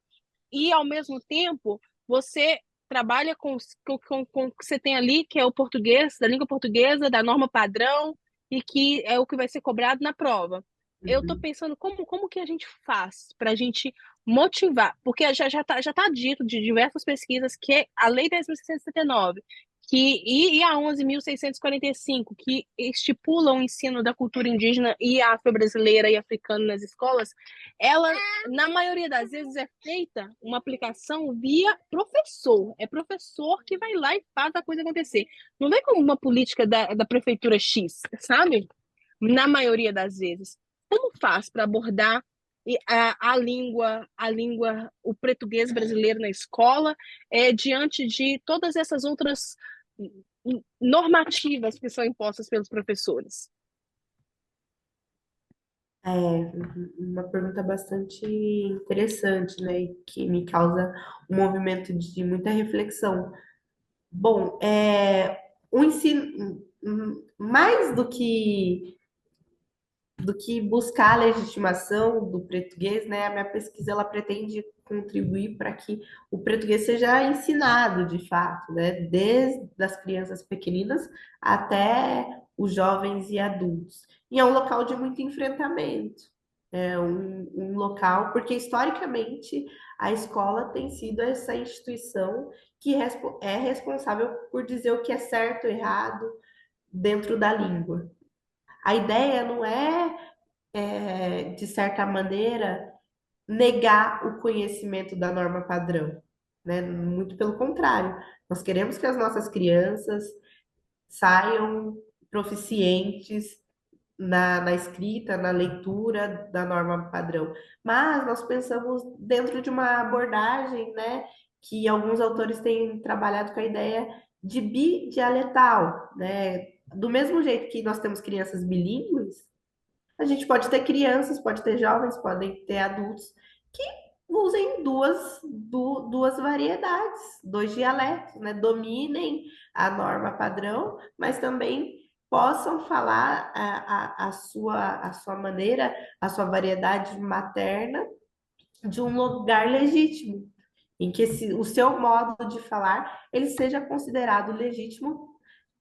S1: e, ao mesmo tempo, você trabalha com o que você tem ali, que é o português, da língua portuguesa, da norma padrão, e que é o que vai ser cobrado na prova. Eu estou
S4: Uhum.
S1: pensando como que a gente faz para a gente motivar, porque já tá dito de diversas pesquisas que a Lei 10.679 e a 11.645, que estipulam o ensino da cultura indígena e afro-brasileira e africana nas escolas, ela, na maioria das vezes, é feita uma aplicação via professor. É professor que vai lá e faz a coisa acontecer. Não vem como uma política da prefeitura X, sabe? Na maioria das vezes. Como faz para abordar a língua, o português brasileiro na escola, diante de todas essas outras normativas que são impostas pelos professores?
S4: É uma pergunta bastante interessante, né? E que me causa um movimento de muita reflexão. Bom, o ensino, mais do que buscar a legitimação do português, né? A minha pesquisa ela pretende contribuir para que o português seja ensinado de fato, né? Desde as crianças pequeninas até os jovens e adultos. E é um local de muito enfrentamento. É um local, porque historicamente a escola tem sido essa instituição que é responsável por dizer o que é certo ou errado dentro da língua. A ideia não de certa maneira, negar o conhecimento da norma padrão, né? Muito pelo contrário, nós queremos que as nossas crianças saiam proficientes na escrita, na leitura da norma padrão. Mas nós pensamos dentro de uma abordagem, né, que alguns autores têm trabalhado com a ideia de bidialetal, né? Do mesmo jeito que nós temos crianças bilíngues, a gente pode ter crianças, pode ter jovens, podem ter adultos que usem duas variedades, dois dialetos, né? Dominem a norma padrão, mas também possam falar a sua maneira, a sua variedade materna de um lugar legítimo, em que o seu modo de falar ele seja considerado legítimo,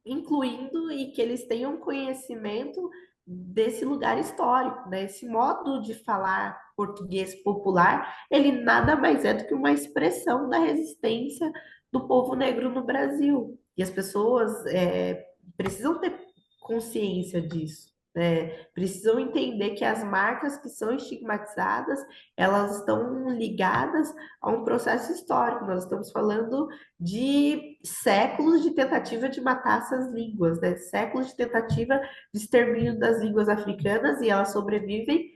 S4: incluindo e que eles tenham conhecimento desse lugar histórico, né? Esse modo de falar português popular, ele nada mais é do que uma expressão da resistência do povo negro no Brasil. E as pessoas precisam ter consciência disso. Né? Precisam entender que as marcas que são estigmatizadas, elas estão ligadas a um processo histórico. Nós estamos falando de séculos de tentativa de matar essas línguas, né? Séculos de tentativa de extermínio das línguas africanas e elas sobrevivem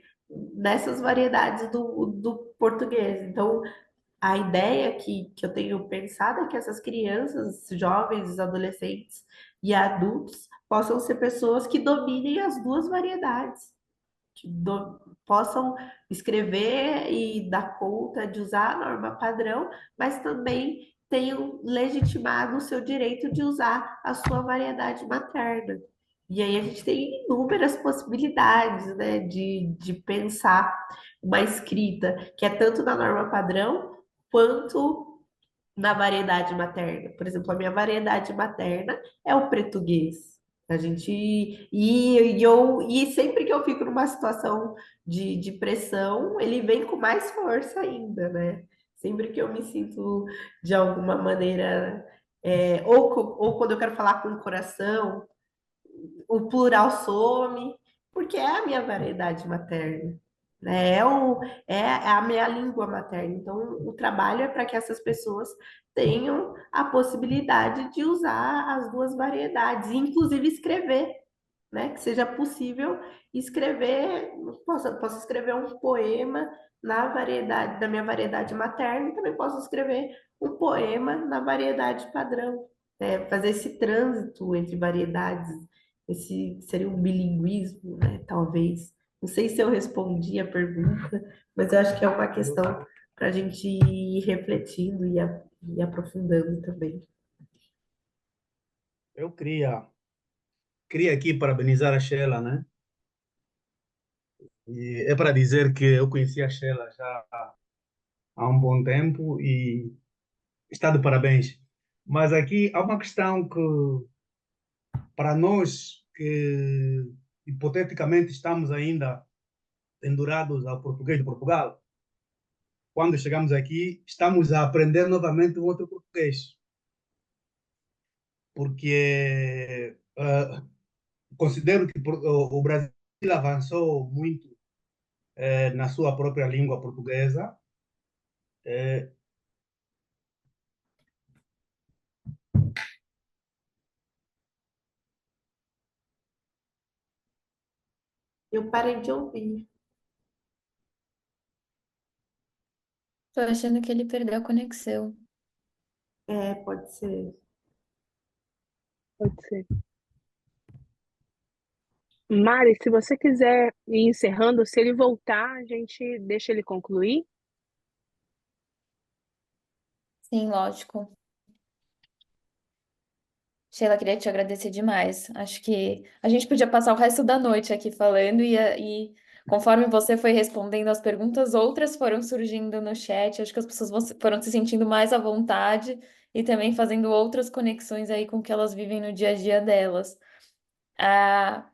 S4: nessas variedades do português. Então, a ideia que eu tenho pensado é que essas crianças, jovens, adolescentes e adultos possam ser pessoas que dominem as duas variedades, possam escrever e dar conta de usar a norma padrão, mas também tenham legitimado o seu direito de usar a sua variedade materna. E aí a gente tem inúmeras possibilidades, né, de pensar uma escrita que é tanto na norma padrão quanto na variedade materna. Por exemplo, a minha variedade materna é o português. A gente e sempre que eu fico numa situação de pressão, ele vem com mais força ainda, né? Sempre que eu me sinto de alguma maneira ou quando eu quero falar com o coração, o plural some, porque é a minha variedade materna, né? É a minha língua materna. Então, o trabalho é para que essas pessoas tenham a possibilidade de usar as duas variedades, inclusive escrever, né? Que seja possível escrever, posso escrever um poema na variedade da minha variedade materna e também posso escrever um poema na variedade padrão, né? Fazer esse trânsito entre variedades, esse seria um bilinguismo, né? Talvez. Não sei se eu respondi a pergunta, mas eu acho que é uma questão para a gente ir refletindo e aprofundando também.
S6: Eu queria aqui parabenizar a Sheila, né? E é para dizer que eu conheci a Sheila já há um bom tempo e está de parabéns. Mas aqui há uma questão que, para nós que hipoteticamente estamos ainda pendurados ao português de Portugal, quando chegamos aqui, estamos a aprender novamente um outro português. Porque considero que o Brasil avançou muito na sua própria língua portuguesa.
S4: Eu parei de ouvir.
S3: Tô achando que ele perdeu a conexão.
S4: Pode ser.
S1: Pode ser. Mari, se você quiser ir encerrando, se ele voltar, a gente deixa ele concluir.
S3: Sim, lógico. Sheila, queria te agradecer demais. Acho que a gente podia passar o resto da noite aqui falando e conforme você foi respondendo as perguntas, outras foram surgindo no chat. Acho que as pessoas foram se sentindo mais à vontade e também fazendo outras conexões aí com o que elas vivem no dia a dia delas. A,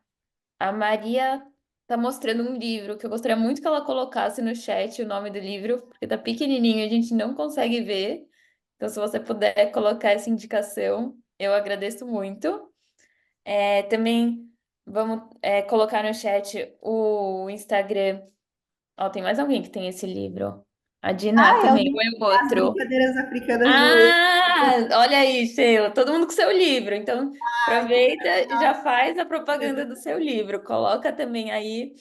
S3: a Maria tá mostrando um livro que eu gostaria muito que ela colocasse no chat o nome do livro, porque tá pequenininho, a gente não consegue ver. Então, se você puder colocar essa indicação, eu agradeço muito. Também vamos colocar no chat o Instagram. Ó, tem mais alguém que tem esse livro. A Diná
S4: Ah, é o
S3: também,
S4: livro
S3: ou é o
S4: das
S3: outro?
S4: brincadeiras africanas do Êxodo.
S3: Ah, olha aí, Sheila, todo mundo com seu livro. Então,
S4: Ai, que
S3: aproveita e já
S4: legal.
S3: faz a propaganda do seu livro. Coloca também aí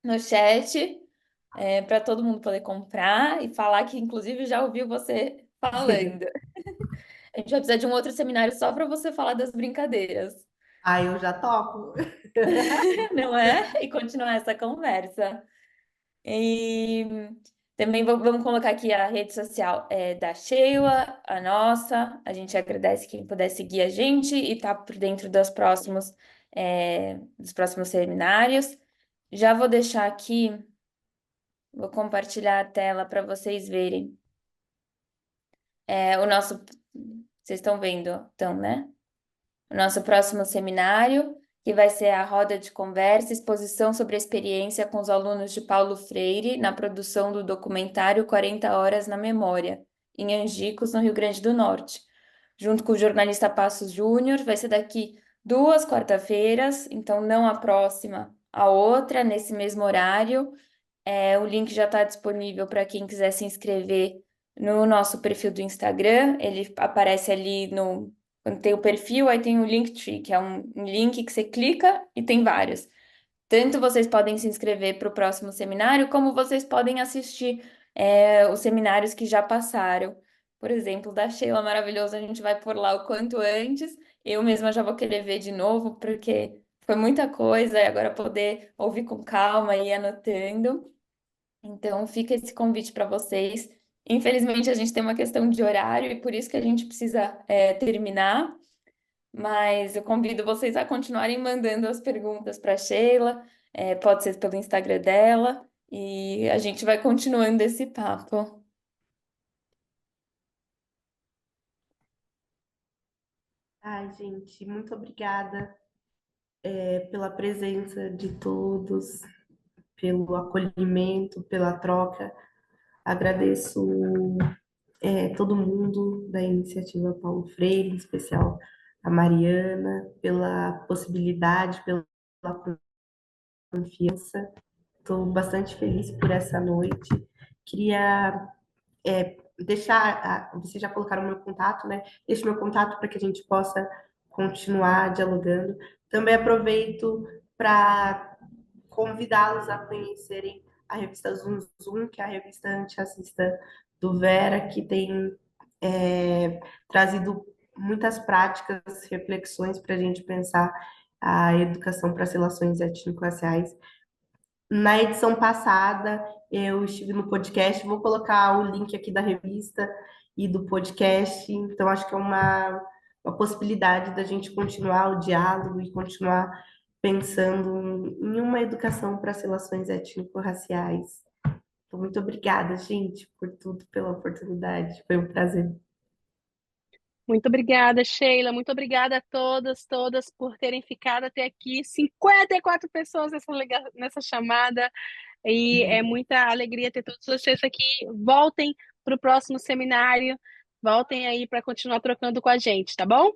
S3: no chat, para todo mundo poder comprar e falar que, inclusive, já ouviu você falando. A gente vai precisar de um outro seminário só para você falar das brincadeiras,
S4: Ai, eu já topo.
S3: não é? E continuar essa conversa. E também vamos colocar aqui a rede social da Sheila, a nossa. A gente agradece quem puder seguir a gente e estar por dentro dos próximos seminários. Já vou deixar aqui, vou compartilhar a tela para vocês verem. O nosso. Vocês estão vendo, então, né? O nosso próximo seminário, que vai ser a roda de conversa, exposição sobre a experiência com os alunos de Paulo Freire na produção do documentário 40 Horas na Memória, em Angicos, no Rio Grande do Norte. Junto com o jornalista Passos Júnior, vai ser daqui 2 quarta-feiras, então não a próxima, a outra, nesse mesmo horário. O link já está disponível para quem quiser se inscrever no nosso perfil do Instagram. Ele aparece ali no. Quando tem o perfil, aí tem o Linktree, que é um link que você clica e tem vários. Tanto vocês podem se inscrever para o próximo seminário, como vocês podem assistir os seminários que já passaram. Por exemplo, da Sheila maravilhoso, a gente vai por lá o quanto antes. Eu mesma já vou querer ver de novo, porque foi muita coisa, e agora poder ouvir com calma e ir anotando. Então, fica esse convite para vocês. Infelizmente, a gente tem uma questão de horário e por isso que a gente precisa terminar, mas eu convido vocês a continuarem mandando as perguntas para a Sheila, pode ser pelo Instagram dela, e a gente vai continuando esse papo.
S4: Ai, gente, muito obrigada pela presença de todos, pelo acolhimento, pela troca. Agradeço todo mundo da iniciativa Paulo Freire, em especial a Mariana, pela possibilidade, pela confiança. Estou bastante feliz por essa noite. Queria deixar, vocês já colocaram meu contato, né? Deixe meu contato para que a gente possa continuar dialogando. Também aproveito para convidá-los a conhecerem a revista Zoom Zoom, que é a revista antirracista do Vera, que tem trazido muitas práticas, reflexões para a gente pensar a educação para as relações étnico-raciais. Na edição passada, eu estive no podcast, vou colocar o link aqui da revista e do podcast, então acho que é uma possibilidade da gente continuar o diálogo e continuar pensando em uma educação para as relações étnico-raciais. Então, muito obrigada, gente, por tudo, pela oportunidade, foi um prazer.
S1: Muito obrigada, Sheila. Muito obrigada a todas por terem ficado até aqui. 54 pessoas nessa chamada. E é muita alegria ter todos vocês aqui. Voltem para o próximo seminário. Voltem aí para continuar trocando com a gente, tá bom?